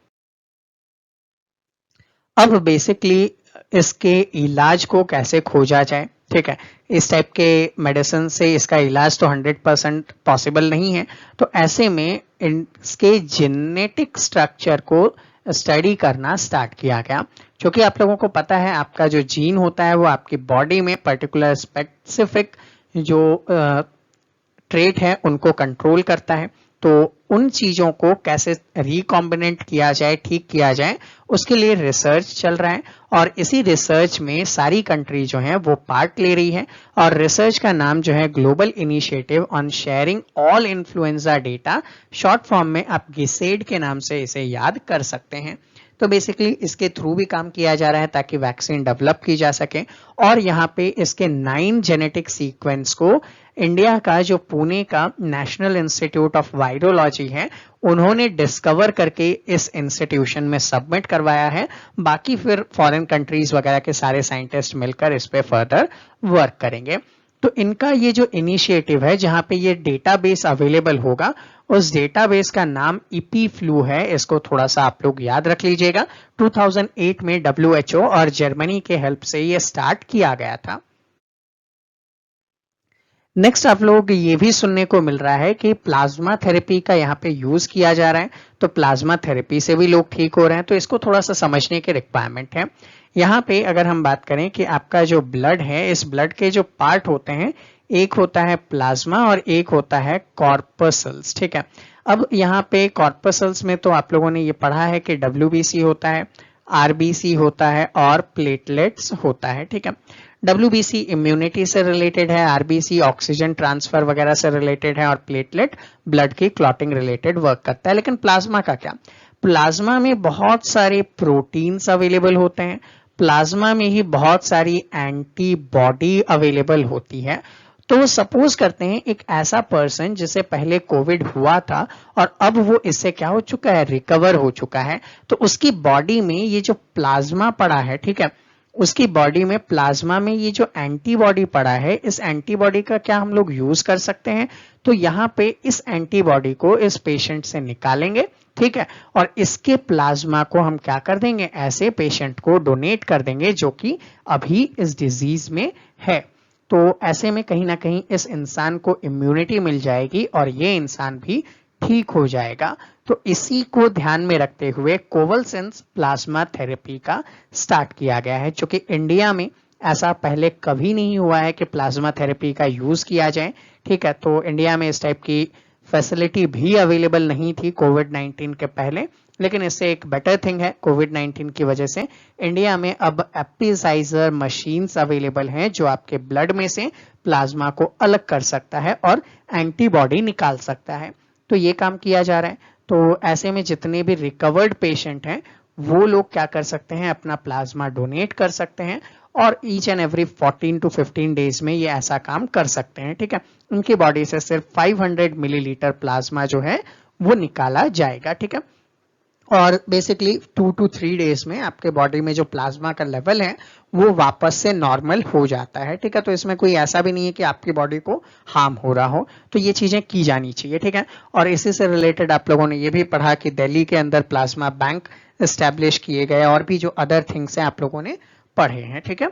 अब बेसिकली इसके इलाज को कैसे खोजा जाए। ठीक है, इस टाइप के मेडिसिन से इसका इलाज तो 100% पॉसिबल नहीं है, तो ऐसे में इसके जेनेटिक स्ट्रक्चर को स्टडी करना स्टार्ट किया गया। क्योंकि आप लोगों को पता है आपका जो जीन होता है वो आपकी बॉडी में पर्टिकुलर स्पेसिफिक जो ट्रेट है उनको कंट्रोल करता है। तो उन चीजों को कैसे रिकॉम्बिनेंट किया जाए, ठीक किया जाए, उसके लिए रिसर्च चल रहा है और इसी रिसर्च में सारी कंट्री जो है वो पार्ट ले रही है और रिसर्च का नाम जो है global initiative on sharing all influenza data, short form में आप गिसेड के नाम से इसे याद कर सकते हैं। तो बेसिकली इसके थ्रू भी काम किया जा रहा है ताकि वैक्सीन डेवलप की जा सके और यहाँ पे इसके 9 जेनेटिक सीक्वेंस को इंडिया का जो पुणे का नेशनल इंस्टीट्यूट ऑफ वायरोलॉजी है, उन्होंने डिस्कवर करके इस इंस्टीट्यूशन में सबमिट करवाया है। बाकी फिर फॉरेन कंट्रीज वगैरह के सारे साइंटिस्ट मिलकर इस पे फर्दर वर्क करेंगे। तो इनका ये जो इनिशिएटिव है, जहां पे ये डेटाबेस अवेलेबल होगा, उस डेटाबेस का नाम इपी फ्लू है। इसको थोड़ा सा आप लोग याद रख लीजिएगा। 2008 में WHO और जर्मनी के हेल्प से ये स्टार्ट किया गया था। नेक्स्ट आप लोग ये भी सुनने को मिल रहा है कि प्लाज्मा थेरेपी का यहाँ पे यूज किया जा रहा है। तो प्लाज्मा थेरेपी से भी लोग ठीक हो रहे हैं, तो इसको थोड़ा सा समझने के रिक्वायरमेंट है। यहाँ पे अगर हम बात करें कि आपका जो ब्लड है, इस ब्लड के जो पार्ट होते हैं, एक होता है प्लाज्मा और एक होता है कॉर्पसल्स। ठीक है, अब यहाँ पे कॉर्पसल्स में तो आप लोगों ने ये पढ़ा है कि WBC होता है, RBC होता है और प्लेटलेट्स होता है। ठीक है, WBC इम्यूनिटी से रिलेटेड है, RBC ऑक्सीजन ट्रांसफर वगैरह से रिलेटेड है और प्लेटलेट ब्लड की क्लॉटिंग रिलेटेड वर्क करता है। लेकिन प्लाज्मा का क्या? प्लाज्मा में बहुत सारे प्रोटीन्स अवेलेबल होते हैं, प्लाज्मा में ही बहुत सारी एंटीबॉडी अवेलेबल होती है। तो सपोज करते हैं एक ऐसा पर्सन जिसे पहले कोविड हुआ था और अब वो इससे क्या हो चुका है, रिकवर हो चुका है, तो उसकी बॉडी में ये जो प्लाज्मा पड़ा है, ठीक है, उसकी बॉडी में प्लाज्मा में ये जो एंटीबॉडी पड़ा है, इस एंटीबॉडी का क्या हम लोग यूज कर सकते हैं? तो यहाँ पे इस एंटीबॉडी को इस पेशेंट से निकालेंगे, ठीक है, और इसके प्लाज्मा को हम क्या कर देंगे, ऐसे पेशेंट को डोनेट कर देंगे जो कि अभी इस डिजीज में है। तो ऐसे में कहीं ना कहीं इस इंसान को इम्यूनिटी मिल जाएगी और ये इंसान भी ठीक हो जाएगा। तो इसी को ध्यान में रखते हुए कोवलसेंस प्लाज्मा थेरेपी का स्टार्ट किया गया है, जो कि इंडिया में ऐसा पहले कभी नहीं हुआ है कि प्लाज्मा थेरेपी का यूज किया जाए। ठीक है, तो इंडिया में इस टाइप की फैसिलिटी भी अवेलेबल नहीं थी कोविड-19 के पहले, लेकिन इससे एक बेटर थिंग है, कोविड-19 की वजह से इंडिया में अब एपिसाइजर मशीन्स अवेलेबल हैं जो आपके ब्लड में से प्लाज्मा को अलग कर सकता है और एंटीबॉडी निकाल सकता है। तो ये काम किया जा रहा है। तो ऐसे में जितने भी रिकवर्ड पेशेंट हैं, वो लोग क्या कर सकते हैं, अपना प्लाज्मा डोनेट कर सकते हैं और each and every 14 to 15 days में ये ऐसा काम कर सकते हैं। ठीक है, उनकी बॉडी से सिर्फ 500 मिलीलीटर प्लाज्मा जो है वो निकाला जाएगा। ठीक है, और बेसिकली 2 to 3 डेज में आपके बॉडी में जो प्लाज्मा का लेवल है वो वापस से नॉर्मल हो जाता है। ठीक है, तो इसमें कोई ऐसा भी नहीं है कि आपकी बॉडी को हार्म हो रहा हो, तो ये चीजें की जानी चाहिए। ठीक है, और इसी से रिलेटेड आप लोगों ने ये भी पढ़ा कि दिल्ली के अंदर प्लाज्मा बैंक एस्टेब्लिश किए गए और भी जो अदर थिंग्स हैं आप लोगों ने पढ़े हैं। ठीक है,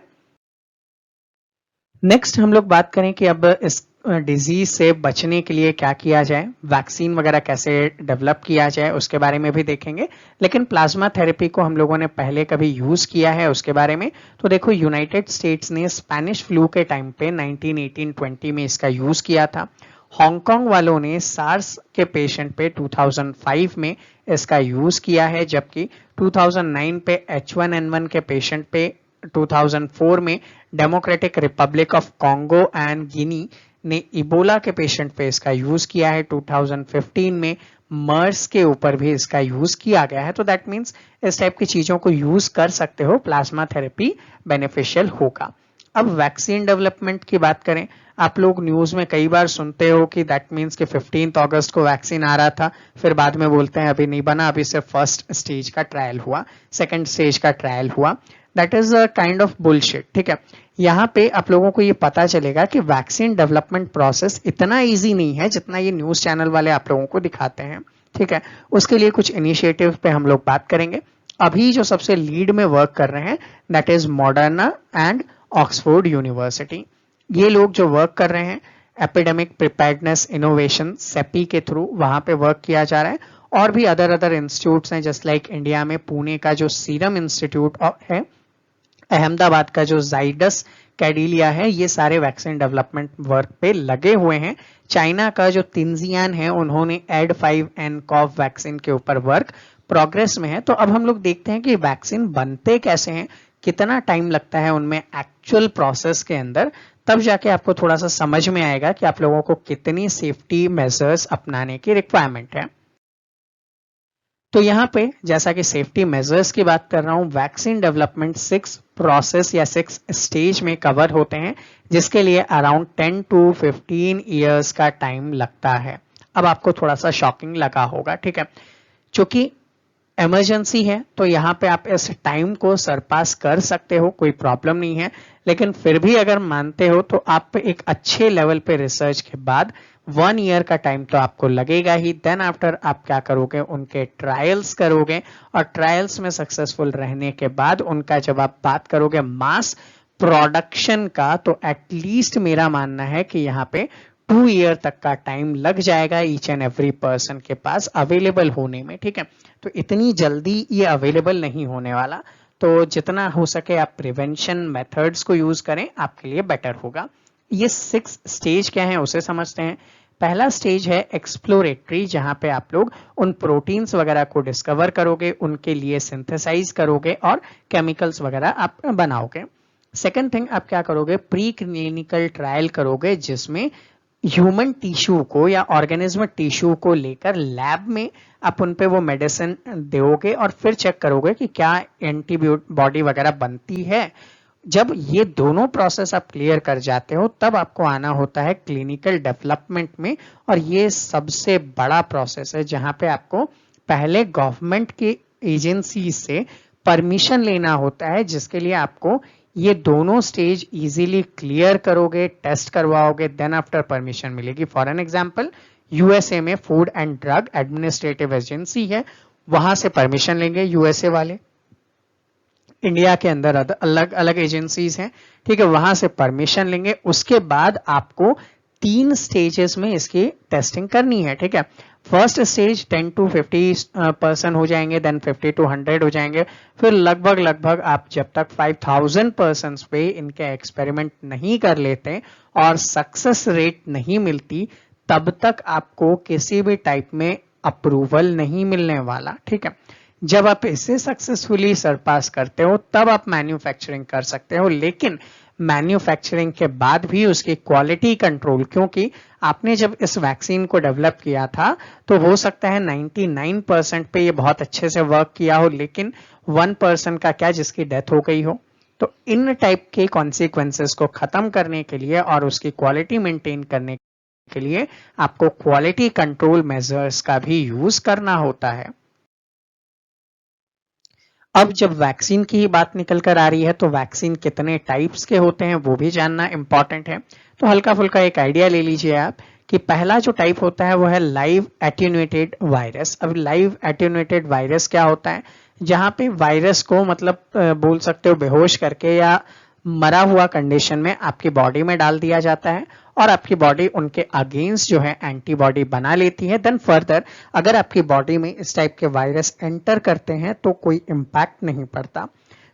नेक्स्ट हम लोग बात करें कि अब इस डिजीज से बचने के लिए क्या किया जाए, वैक्सीन वगैरह कैसे डेवलप किया जाए, उसके बारे में भी देखेंगे। लेकिन प्लाज्मा थेरेपी को हम लोगों ने पहले कभी यूज किया है उसके बारे में, तो देखो यूनाइटेड स्टेट्स ने स्पेनिश फ्लू के टाइम पे 1918-20 में इसका यूज किया था। हांगकांग वालों ने सार्स के पेशेंट पे 2005 में इसका यूज किया है, जबकि 2009 पे H1N1 के पेशेंट पे 2004 में democratic republic of Congo and Guinea ने इबोला के पेशेंट पे इसका यूज किया है। 2015 में मर्स के ऊपर भी इसका यूज किया गया है। तो दैट मीन्स इस टाइप की चीजों को यूज कर सकते हो, प्लाज्मा थेरेपी बेनिफिशियल होगा। अब वैक्सीन डेवलपमेंट की बात करें, आप लोग न्यूज में कई बार सुनते हो कि दैट मीन्स कि 15 अगस्त को वैक्सीन आ रहा था, फिर बाद में बोलते हैं अभी नहीं बना, अभी सिर्फ फर्स्ट स्टेज का ट्रायल हुआ, सेकंड स्टेज का ट्रायल हुआ। That is a kind of bullshit. ठीक है, यहाँ पे आप लोगों को ये पता चलेगा कि वैक्सीन डेवलपमेंट प्रोसेस इतना इजी नहीं है जितना ये न्यूज चैनल वाले आप लोगों को दिखाते हैं। ठीक है, उसके लिए कुछ इनिशिएटिव पे हम लोग बात करेंगे। अभी जो सबसे लीड में वर्क कर रहे हैं that is Moderna and Oxford university. ये लोग जो वर्क कर रहे हैं एपिडेमिक प्रिपेयर्डनेस इनोवेशन सेपी के थ्रू, वहां पे वर्क किया जा रहा है। और भी अदर इंस्टीट्यूट्स हैं, जस्ट लाइक इंडिया में पुणे का जो सीरम इंस्टीट्यूट है, अहमदाबाद का जो जाइडस कैडिलिया है, ये सारे वैक्सीन डेवलपमेंट वर्क पे लगे हुए हैं। चाइना का जो तिनजियान है, उन्होंने Ad5N-CoV वैक्सीन के ऊपर वर्क प्रोग्रेस में है। तो अब हम लोग देखते हैं कि वैक्सीन बनते कैसे हैं, कितना टाइम लगता है उनमें एक्चुअल प्रोसेस के अंदर, तब जाके आपको थोड़ा सा समझ में आएगा कि आप लोगों को कितनी सेफ्टी मेजर्स अपनाने की रिक्वायरमेंट है। तो यहाँ पे जैसा कि सेफ्टी मेजर्स की बात कर रहा हूँ, वैक्सीन डेवलपमेंट 6 प्रोसेस या 6 स्टेज में कवर होते हैं, जिसके लिए अराउंड 10 टू 15 ईयर्स का टाइम लगता है। अब आपको थोड़ा सा शॉकिंग लगा होगा, ठीक है, क्योंकि इमरजेंसी है तो यहाँ पे आप इस टाइम को सरपास कर सकते हो, कोई प्रॉब्लम नहीं है। लेकिन फिर भी अगर मानते हो तो आप एक अच्छे लेवल पे रिसर्च के बाद 1 ईयर का टाइम तो आपको लगेगा ही। देन आफ्टर आप क्या करोगे, उनके ट्रायल्स करोगे, और ट्रायल्स में सक्सेसफुल रहने के बाद उनका जब आप बात करोगे मास प्रोडक्शन का, तो एटलीस्ट मेरा मानना है कि यहाँ पे 2 ईयर तक का टाइम लग जाएगा ईच एंड एवरी पर्सन के पास अवेलेबल होने में, ठीक है। तो इतनी जल्दी ये अवेलेबल नहीं होने वाला, तो जितना हो सके आप प्रिवेंशन मेथड्स को यूज करें, आपके लिए बेटर होगा। ये 6 स्टेज क्या है उसे समझते हैं। पहला स्टेज है एक्सप्लोरेटरी, जहां पे आप लोग उन प्रोटीन्स वगैरह को डिस्कवर करोगे, उनके लिए सिंथेसाइज करोगे और केमिकल्स वगैरह आप बनाओगे। सेकेंड थिंग आप क्या करोगे, प्री क्लिनिकल ट्रायल करोगे, जिसमें ह्यूमन टिश्यू को या ऑर्गेनिज्म टिश्यू को लेकर लैब में आप उन पे वो मेडिसिन दोगे और फिर चेक करोगे कि क्या एंटीबॉडी वगैरह बनती है। जब ये दोनों प्रोसेस आप क्लियर कर जाते हो, तब आपको आना होता है क्लिनिकल डेवलपमेंट में, और ये सबसे बड़ा प्रोसेस है जहां पे आपको पहले गवर्नमेंट की एजेंसी से परमिशन लेना होता है, जिसके लिए आपको ये दोनों स्टेज इजीली क्लियर करोगे, टेस्ट करवाओगे, देन आफ्टर परमिशन मिलेगी। फॉर एन एग्जांपल, यूएसए में food and drug administrative agency है, वहां से परमिशन लेंगे यूएसए वाले। इंडिया के अंदर अलग अलग एजेंसीज हैं, ठीक है, वहां से परमिशन लेंगे। उसके बाद आपको 3 स्टेजेस में इसकी टेस्टिंग करनी है, ठीक है। फर्स्ट स्टेज 10 टू 50% हो जाएंगे, देन 50 टू 100 हो जाएंगे, फिर लगभग आप जब तक 5000 पर्सन पे इनके एक्सपेरिमेंट नहीं कर लेते और सक्सेस रेट नहीं मिलती, तब तक आपको किसी भी टाइप में अप्रूवल नहीं मिलने वाला, ठीक है। जब आप इसे सक्सेसफुली सरपास करते हो, तब आप मैन्युफैक्चरिंग कर सकते हो। लेकिन मैन्युफैक्चरिंग के बाद भी उसकी क्वालिटी कंट्रोल, क्योंकि आपने जब इस वैक्सीन को डेवलप किया था तो हो सकता है 99% पे ये बहुत अच्छे से वर्क किया हो, लेकिन 1% का क्या जिसकी डेथ हो गई हो। तो इन टाइप के कॉन्सिक्वेंसेस को खत्म करने के लिए और उसकी क्वालिटी मेंटेन करने के लिए आपको क्वालिटी कंट्रोल मेजर्स का भी यूज करना होता है। अब जब वैक्सीन की बात निकल कर आ रही है, तो वैक्सीन कितने टाइप्स के होते हैं वो भी जानना इंपॉर्टेंट है। तो हल्का फुल्का एक आइडिया ले लीजिए आप कि पहला जो टाइप होता है वो है लाइव एट्यूनेटेड वायरस। अब लाइव एट्यूनेटेड वायरस क्या होता है, जहां पे वायरस को मतलब बोल सकते हो बेहोश करके या मरा हुआ कंडीशन में आपकी बॉडी में डाल दिया जाता है, और आपकी बॉडी उनके अगेंस्ट जो है एंटीबॉडी बना लेती है। देन फर्दर अगर आपकी बॉडी में इस टाइप के वायरस एंटर करते हैं तो कोई इम्पैक्ट नहीं पड़ता।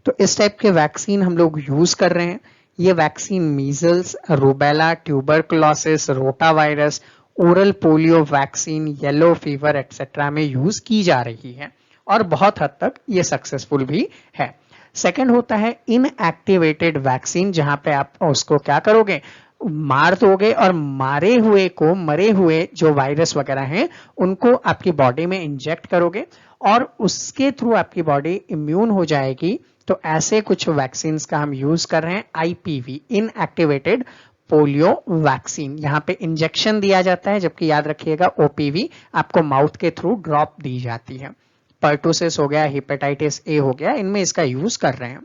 तो इस टाइप के वैक्सीन हम लोग यूज कर रहे हैं। ये vaccine measles, rubella, tuberculosis, rota virus, oral polio vaccine, yellow fever etcetera में यूज की जा रही है, और बहुत हद तक ये सक्सेसफुल भी है। सेकेंड होता है इनएक्टिवेटेड वैक्सीन, जहां पे आप उसको क्या करोगे, मार दोगे, और मरे हुए जो वायरस वगैरह हैं उनको आपकी बॉडी में इंजेक्ट करोगे, और उसके थ्रू आपकी बॉडी इम्यून हो जाएगी। तो ऐसे कुछ वैक्सीन का हम यूज कर रहे हैं। आईपीवी, इनएक्टिवेटेड पोलियो वैक्सीन, यहाँ पे इंजेक्शन दिया जाता है, जबकि याद रखिएगा ओपीवी आपको माउथ के थ्रू ड्रॉप दी जाती है। पर्टुसिस हो गया, हेपेटाइटिस ए हो गया, इनमें इसका यूज कर रहे हैं।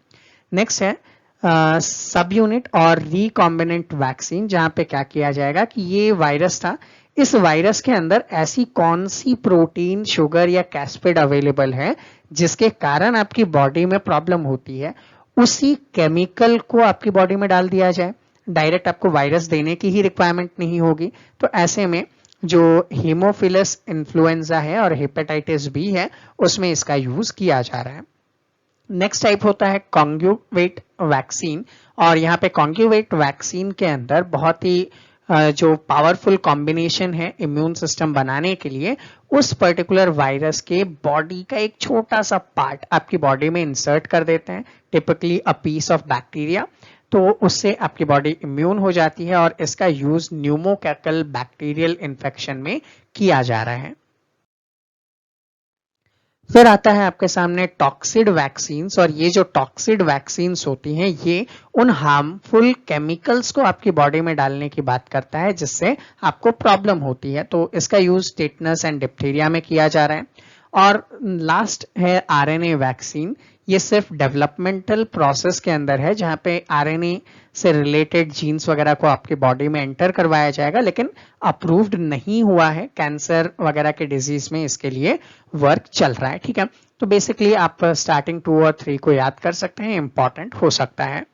नेक्स्ट है सब यूनिट और रिकॉम्बिनेंट वैक्सीन, जहां पे क्या किया जाएगा कि ये वायरस था, इस वायरस के अंदर ऐसी कौन सी प्रोटीन, शुगर या कैस्पिड अवेलेबल है जिसके कारण आपकी बॉडी में प्रॉब्लम होती है, उसी केमिकल को आपकी बॉडी में डाल दिया जाए। डायरेक्ट आपको वायरस देने की ही रिक्वायरमेंट नहीं होगी। तो ऐसे में जो हीमोफिलस इन्फ्लुएंजा है और हेपेटाइटिस बी है, उसमें इसका यूज किया जा रहा है। नेक्स्ट टाइप होता है कॉन्जुगेट वैक्सीन, और यहाँ पे कॉन्जुगेट वैक्सीन के अंदर बहुत ही जो पावरफुल कॉम्बिनेशन है इम्यून सिस्टम बनाने के लिए, उस पर्टिकुलर वायरस के बॉडी का एक छोटा सा पार्ट आपकी बॉडी में इंसर्ट कर देते हैं, typically a piece of bacteria. तो उससे आपकी बॉडी इम्यून हो जाती है, और इसका यूज न्यूमोकैकल बैक्टीरियल इन्फेक्शन में किया जा रहा है। फिर आता है आपके सामने टॉक्सिड वैक्सीन्स, और ये जो टॉक्सिड वैक्सीन्स होती हैं ये उन हार्मफुल केमिकल्स को आपकी बॉडी में डालने की बात करता है जिससे आपको प्रॉब्लम होती है। तो इसका यूज टेटनस एंड डिप्थीरिया में किया जा रहा है। और लास्ट है आरएनए वैक्सीन। ये सिर्फ डेवलपमेंटल प्रोसेस के अंदर है जहां पे आरएनए से रिलेटेड जीन्स वगैरह को आपकी बॉडी में एंटर करवाया जाएगा, लेकिन अप्रूव्ड नहीं हुआ है। कैंसर वगैरह के डिजीज में इसके लिए वर्क चल रहा है, ठीक है। तो बेसिकली आप स्टार्टिंग 2 और 3 को याद कर सकते हैं, इंपॉर्टेंट हो सकता है।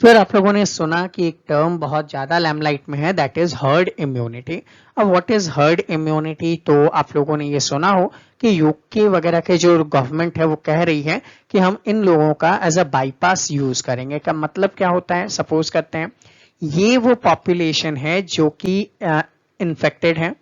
फिर आप लोगों ने सुना कि एक टर्म बहुत ज्यादा लैमलाइट में है, दैट इज हर्ड इम्यूनिटी। अब व्हाट इज हर्ड इम्यूनिटी? तो आप लोगों ने ये सुना हो कि यूके वगैरह के जो गवर्नमेंट है वो कह रही है कि हम इन लोगों का एज अ बाईपास यूज करेंगे। का मतलब क्या होता है? सपोज करते हैं ये वो पॉपुलेशन है जो कि इन्फेक्टेड है,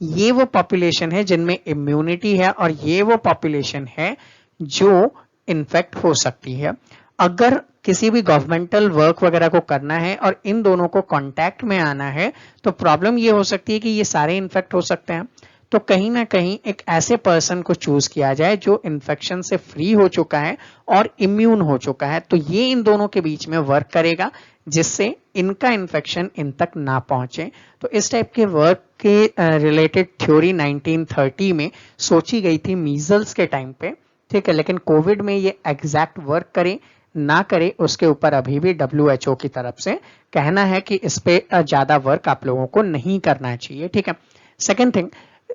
ये वो पॉपुलेशन है जिनमें इम्यूनिटी है, और ये वो पॉपुलेशन है जो इन्फेक्ट हो सकती है। अगर किसी भी गवर्नमेंटल वर्क वगैरह को करना है और इन दोनों को कांटेक्ट में आना है तो प्रॉब्लम ये हो सकती है कि ये सारे इन्फेक्ट हो सकते हैं। तो कहीं ना कहीं एक ऐसे पर्सन को चूज किया जाए जो इन्फेक्शन से फ्री हो चुका है और इम्यून हो चुका है, तो ये इन दोनों के बीच में वर्क करेगा जिससे इनका इन्फेक्शन इन तक ना पहुंचे। तो इस टाइप के वर्क के रिलेटेड थ्योरी 1930 में सोची गई थी मीजल्स के टाइम पे, ठीक है। लेकिन कोविड में ये एग्जैक्ट वर्क करे ना करे उसके ऊपर अभी भी WHO की तरफ से कहना है कि इस पे ज्यादा वर्क आप लोगों को नहीं करना चाहिए, ठीक है। सेकेंड थिंग,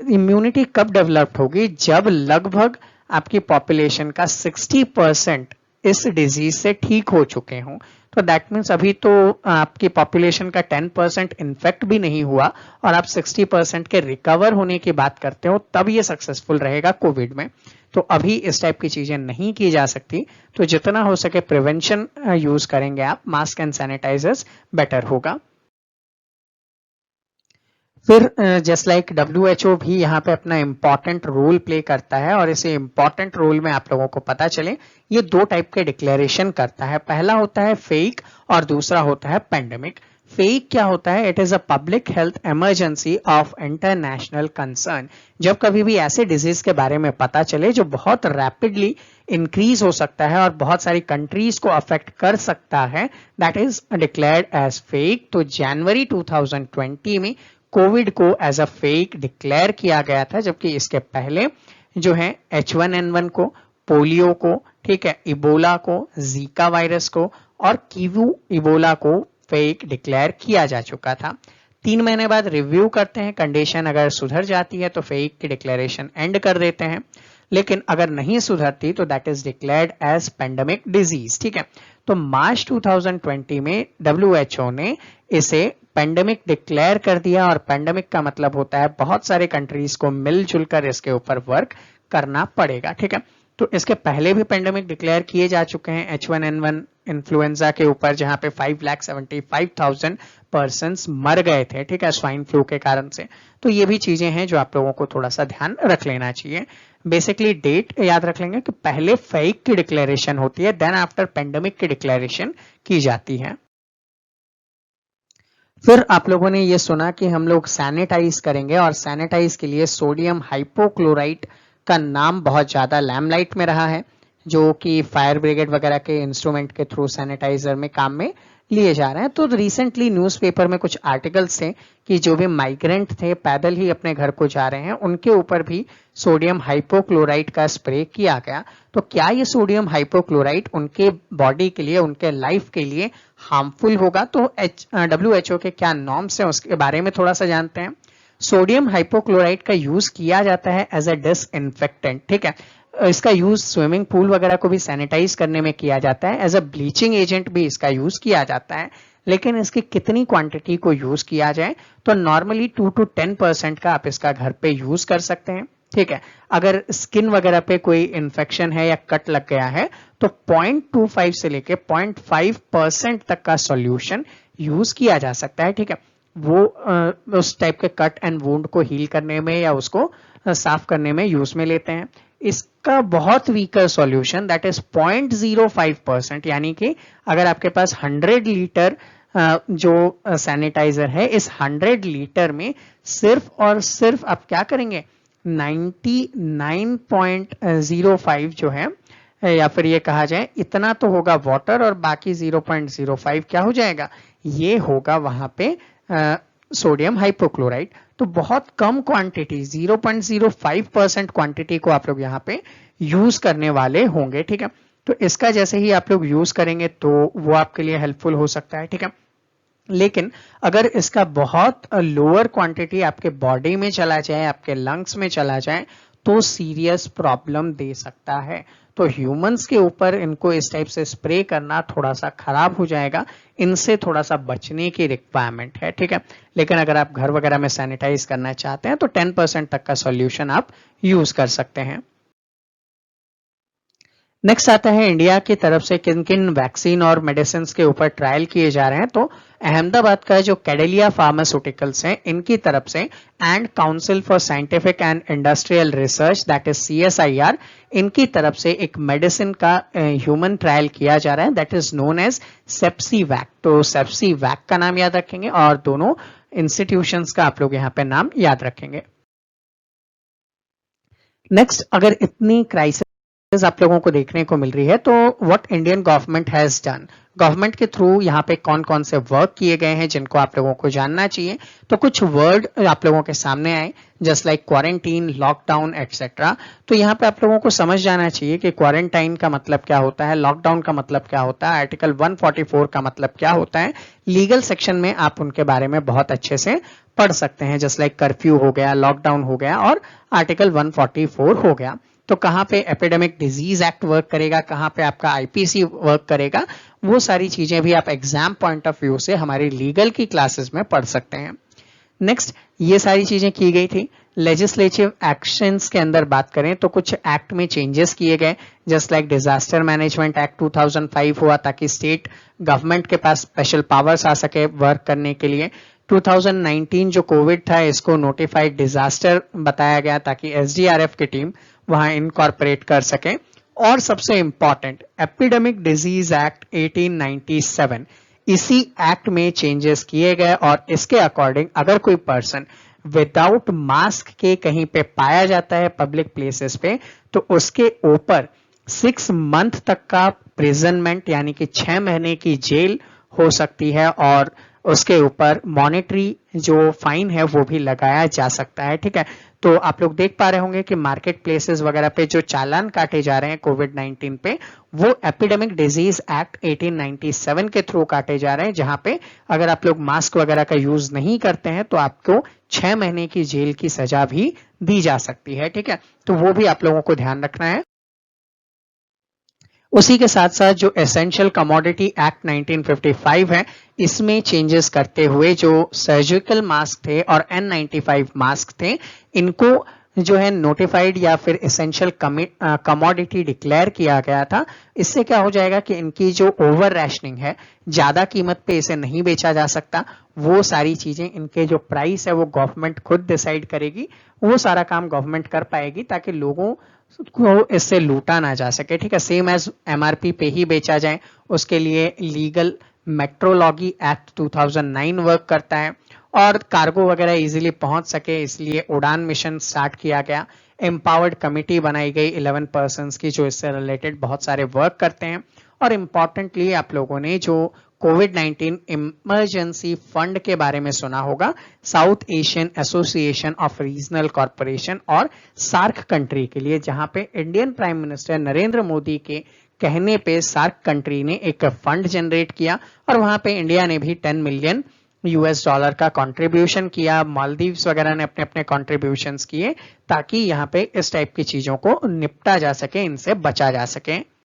इम्यूनिटी कब डेवलप्ड होगी? जब लगभग आपकी पॉपुलेशन का 60% इस डिजीज से ठीक हो चुके हों। तो दैट मीन्स अभी तो आपकी पॉपुलेशन का 10% इन्फेक्ट भी नहीं हुआ और आप 60% के रिकवर होने की बात करते हो, तब ये सक्सेसफुल रहेगा कोविड में। तो अभी इस टाइप की चीजें नहीं की जा सकती, तो जितना हो सके प्रिवेंशन यूज करेंगे आप, मास्क एंड सैनिटाइजर्स बेटर होगा। फिर जस्ट लाइक WHO भी यहाँ पे अपना इंपॉर्टेंट रोल प्ले करता है, और इसे इंपॉर्टेंट रोल में आप लोगों को पता चले ये दो टाइप के डिक्लेरेशन करता है। पहला होता है फेक और दूसरा होता है पेंडेमिक। फेक क्या होता है? It is a public health emergency of international concern. जब कभी भी ऐसे डिजीज के बारे में पता चले जो बहुत रैपिडली इंक्रीज हो सकता है और बहुत सारी कंट्रीज को अफेक्ट कर सकता है, that is declared as fake. तो जनवरी 2020 में कोविड को एज अ फेक डिक्लेयर किया गया था, जबकि इसके पहले जो है H1N1 को, पोलियो को, ठीक है, इबोला को, जीका वायरस को और कीवू इबोला को फेक डिक्लेयर किया जा चुका था। 3 महीने बाद रिव्यू करते हैं, कंडीशन अगर सुधर जाती है तो फेक की डिक्लेरेशन एंड कर देते हैं, लेकिन अगर नहीं सुधरती तो that is declared as pandemic disease, ठीक है। तो मार्च 2020 में WHO ने इसे पेंडेमिक डिक्लेयर कर दिया, और पेंडेमिक का मतलब होता है बहुत सारे कंट्रीज को मिलजुल कर इसके ऊपर वर्क करना पड़ेगा, ठीक है। तो इसके पहले भी पेंडेमिक डिक्लेयर किए जा चुके हैं H1N1 इन्फ्लुएंजा के ऊपर, जहां पे 5,75,000 पर्सन्स मर गए थे, ठीक है, स्वाइन फ्लू के कारण से। तो ये भी चीजें हैं जो आप लोगों को थोड़ा सा ध्यान रख लेना चाहिए। बेसिकली डेट याद रख लेंगे कि पहले फेक की डिक्लेरेशन होती है, देन आफ्टर पेंडेमिक की डिक्लेरेशन की जाती है। फिर आप लोगों ने ये सुना कि हम लोग सैनिटाइज करेंगे, और सैनिटाइज के लिए सोडियम हाइपोक्लोराइट का नाम बहुत ज्यादा लैमलाइट में रहा है, जो कि फायर ब्रिगेड वगैरह के इंस्ट्रूमेंट के थ्रू सैनिटाइजर में काम में लिए जा रहे हैं। तो रिसेंटली न्यूज़पेपर में कुछ आर्टिकल्स थे कि जो भी माइग्रेंट थे, पैदल ही अपने घर को जा रहे हैं, उनके ऊपर भी सोडियम हाइपोक्लोराइट का स्प्रे किया गया। तो क्या ये सोडियम हाइपोक्लोराइट उनके बॉडी के लिए, उनके लाइफ के लिए हार्मफुल होगा? तो WHO के क्या नॉर्म्स हैं उसके बारे में थोड़ा सा जानते हैं। सोडियम हाइपोक्लोराइट का यूज किया जाता है एज अ डिसइंफेक्टेंट, ठीक है। इसका यूज स्विमिंग पूल वगैरह को भी सैनिटाइज करने में किया जाता है, एज अ ब्लीचिंग एजेंट भी इसका यूज किया जाता है। लेकिन इसकी कितनी क्वांटिटी को यूज किया जाए? तो नॉर्मली 2 to 10% का आप इसका घर पे यूज कर सकते हैं, ठीक है। अगर स्किन वगैरह पे कोई इन्फेक्शन है या कट लग गया है तो 0.25 से लेके 0.5% तक का सॉल्यूशन यूज किया जा सकता है, ठीक है। वो उस टाइप के कट एंड वुंड को हील करने में या उसको साफ करने में यूज में लेते हैं। इसका बहुत वीकर सॉल्यूशन दैट इज 0.05%, यानी कि अगर आपके पास 100 लीटर जो सैनिटाइजर है, इस 100 लीटर में सिर्फ और सिर्फ आप क्या करेंगे? 99.05 जो है, या फिर ये कहा जाए इतना तो होगा वाटर, और बाकी 0.05 क्या हो जाएगा, ये होगा वहां पे सोडियम हाइपोक्लोराइड। तो बहुत कम क्वांटिटी 0.05% क्वांटिटी को आप लोग यहाँ पे यूज करने वाले होंगे, ठीक है। तो इसका जैसे ही आप लोग यूज करेंगे तो वो आपके लिए हेल्पफुल हो सकता है, ठीक है। लेकिन अगर इसका बहुत लोअर क्वांटिटी आपके बॉडी में चला जाए, आपके लंग्स में चला जाए, तो सीरियस प्रॉब्लम दे सकता है। तो ह्यूमंस के ऊपर इनको इस टाइप से स्प्रे करना थोड़ा सा खराब हो जाएगा, इनसे थोड़ा सा बचने की रिक्वायरमेंट है, ठीक है। लेकिन अगर आप घर वगैरह में सैनिटाइज करना चाहते हैं तो 10% तक का सॉल्यूशन आप यूज कर सकते हैं। नेक्स्ट आता है इंडिया की तरफ से किन किन वैक्सीन और मेडिसिन के ऊपर ट्रायल किए जा रहे हैं। तो अहमदाबाद का जो कैडेलिया फार्मास्यूटिकल्स है, इनकी तरफ से and council for scientific and industrial research that is CSIR, इनकी तरफ से एक मेडिसिन का ह्यूमन ट्रायल किया जा रहा है दैट इज नोन एज सेप्सीवैक। तो सेप्सीवैक का नाम याद रखेंगे और दोनों इंस्टीट्यूशंस का आप लोग यहाँ पे नाम याद रखेंगे। नेक्स्ट, अगर इतनी क्राइसिस आप लोगों को देखने को मिल रही है तो what Indian government has done, government के थ्रू यहाँ पे कौन कौन से वर्क किए गए हैं जिनको आप लोगों को जानना चाहिए। तो कुछ वर्ड आप लोगों के सामने आए, just like quarantine, lockdown etcetera. तो यहाँ पे आप लोगों को समझ जाना चाहिए कि क्वारंटाइन का मतलब क्या होता है, लॉकडाउन का मतलब क्या होता है, आर्टिकल 144 का मतलब क्या होता है। लीगल सेक्शन में आप उनके बारे में बहुत अच्छे से पढ़ सकते हैं, जस्ट लाइक कर्फ्यू हो गया, लॉकडाउन हो गया और आर्टिकल 144 हो गया। तो कहाँ पे एपिडेमिक डिजीज एक्ट वर्क करेगा, कहाँ पे आपका IPC वर्क करेगा, वो सारी चीजें भी आप एग्जाम पॉइंट ऑफ व्यू से हमारी लीगल की क्लासेस में पढ़ सकते हैं। नेक्स्ट, ये सारी चीजें की गई थी। लेजिस्लेटिव एक्शंस के अंदर बात करें तो कुछ एक्ट में चेंजेस किए गए, just like disaster management act 2005 हुआ ताकि स्टेट गवर्नमेंट के पास स्पेशल पावर्स आ सके वर्क करने के लिए। 2019 जो कोविड था इसको नोटिफाइड डिजास्टर बताया गया ताकि SDRF की टीम वहां इनकॉर्पोरेट कर सके। और सबसे इंपॉर्टेंट, एपिडेमिक डिजीज एक्ट 1897, इसी एक्ट में चेंजेस किए गए और इसके अकॉर्डिंग अगर कोई पर्सन विदाउट मास्क के कहीं पे पाया जाता है पब्लिक प्लेसेस पे, तो उसके ऊपर 6 मंथ तक का प्रिजनमेंट यानी कि 6 महीने की जेल हो सकती है और उसके ऊपर मॉनेटरी जो फाइन है वो भी लगाया जा सकता है, ठीक है। तो आप लोग देख पा रहे होंगे कि मार्केट प्लेसेस वगैरह पे जो चालान काटे जा रहे हैं कोविड-19 पे, वो एपिडेमिक डिजीज एक्ट 1897 के थ्रू काटे जा रहे हैं, जहां पे अगर आप लोग मास्क वगैरह का यूज नहीं करते हैं तो आपको 6 महीने की जेल की सजा भी दी जा सकती है, ठीक है। तो वो भी आप लोगों को ध्यान रखना है। उसी के साथ साथ जो एसेंशियल कमोडिटी एक्ट 1955 है, इसमें चेंजेस करते हुए जो सर्जिकल मास्क थे और N95 मास्क थे, इनको जो है नोटिफाइड या फिर एसेंशियल कमोडिटी डिक्लेयर किया गया था। इससे क्या हो जाएगा कि इनकी जो ओवर रैशनिंग है, ज्यादा कीमत पे इसे नहीं बेचा जा सकता, वो सारी चीजें, इनके जो प्राइस है वो गवर्नमेंट खुद डिसाइड करेगी, वो सारा काम गवर्नमेंट कर पाएगी ताकि लोगों को इससे लूटा ना जा सके, ठीक है। सेम एज MRP पे ही बेचा जाए, उसके लिए लीगल मेट्रोलॉजी एक्ट 2009 वर्क करता है और कार्गो वगैरह इजीली पहुंच सके इसलिए उड़ान मिशन स्टार्ट किया गया। एम्पावर्ड कमिटी बनाई गई 11 पर्सन्स की जो इससे रिलेटेड बहुत सारे वर्क करते हैं। और इम्पॉर्टेंटली आप लोगों ने जो कोविड-19 इमरजेंसी फंड के बारे में सुना होगा, south Asian association of regional corporation और सार्क कंट्री के लिए, जहां पे Indian prime minister Narendra Modi के कहने पे सार्क कंट्री ने एक फंड जनरेट किया और वहां पे इंडिया ने भी 10 मिलियन US$ का कंट्रीब्यूशन किया। मालदीव्स वगैरह ने अपने अपने कंट्रीब्यूशंस किए ताकि यहाँ पे इस टाइप की चीजों को निपटा जा सके, इनसे बचा जा सके।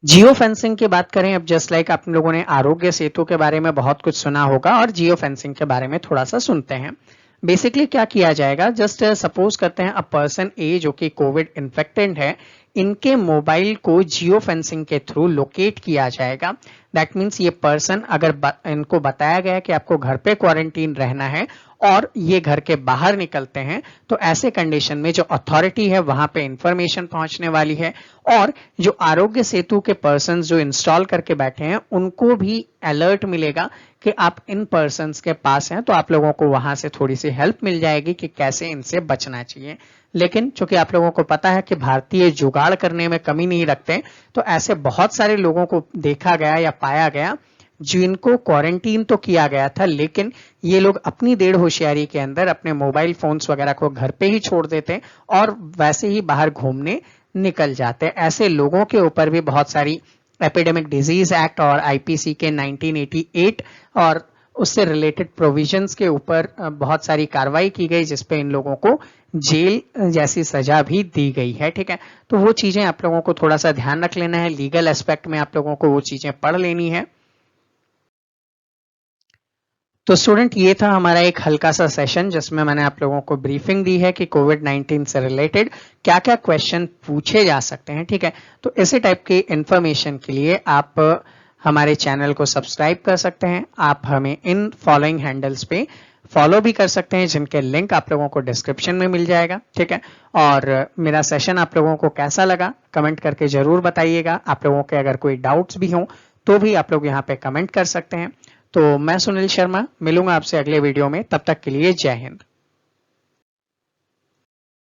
जियो फेंसिंग की बात करें, अब जस्ट लाइक आप लोगों ने आरोग्य सेतु के बारे में बहुत कुछ सुना होगा और जियो फेंसिंग के बारे में थोड़ा सा सुनते हैं। बेसिकली क्या किया जाएगा, जस्ट सपोज करते हैं अ पर्सन ए जो कि कोविड इन्फेक्टेड है, इनके मोबाइल को जियो फेंसिंग के थ्रू लोकेट किया जाएगा। दैट मीन्स ये पर्सन अगर इनको बताया गया कि आपको घर पे क्वारंटीन रहना है और ये घर के बाहर निकलते हैं, तो ऐसे कंडीशन में जो अथॉरिटी है वहां पे इंफॉर्मेशन पहुंचने वाली है और जो आरोग्य सेतु के पर्सन जो इंस्टॉल करके बैठे हैं उनको भी अलर्ट मिलेगा कि आप इन पर्सन्स के पास हैं, तो आप लोगों को वहां से थोड़ी सी हेल्प मिल जाएगी कि कैसे इनसे बचना चाहिए। लेकिन चूंकि आप लोगों को पता है कि भारतीय जुगाड़ करने में कमी नहीं रखते, तो ऐसे बहुत सारे लोगों को देखा गया या पाया गया जिनको क्वारंटीन तो किया गया था, लेकिन ये लोग अपनी डेढ़ होशियारी के अंदर अपने मोबाइल फोन्स वगैरह को घर पे ही छोड़ देते और वैसे ही बाहर घूमने निकल जाते। ऐसे लोगों के ऊपर भी बहुत सारी एपिडेमिक डिजीज एक्ट और आईपीसी के 1988 और उससे रिलेटेड प्रोविजंस के ऊपर बहुत सारी कार्रवाई की गई, जिसपे इन लोगों को जेल जैसी सजा भी दी गई है। ठीक है, तो वो चीजें आप लोगों को थोड़ा सा ध्यान रख लेना है, लीगल एस्पेक्ट में आप लोगों को वो चीजें पढ़ लेनी है। तो स्टूडेंट, ये था हमारा एक हल्का सा सेशन जिसमें मैंने आप लोगों को ब्रीफिंग दी है कि कोविड-19 से रिलेटेड क्या क्या क्वेश्चन पूछे जा सकते हैं। ठीक है, तो इसी टाइप की इंफॉर्मेशन के लिए आप हमारे चैनल को सब्सक्राइब कर सकते हैं। आप हमें इन फॉलोइंग हैंडल्स पे फॉलो भी कर सकते हैं, जिनके लिंक आप लोगों को डिस्क्रिप्शन में मिल जाएगा। ठीक है, और मेरा सेशन आप लोगों को कैसा लगा कमेंट करके जरूर बताइएगा। आप लोगों के अगर कोई डाउट्स भी हों तो भी आप लोग यहाँ पे कमेंट कर सकते हैं। तो मैं सुनील शर्मा मिलूंगा आपसे अगले वीडियो में, तब तक के लिए जय हिंद।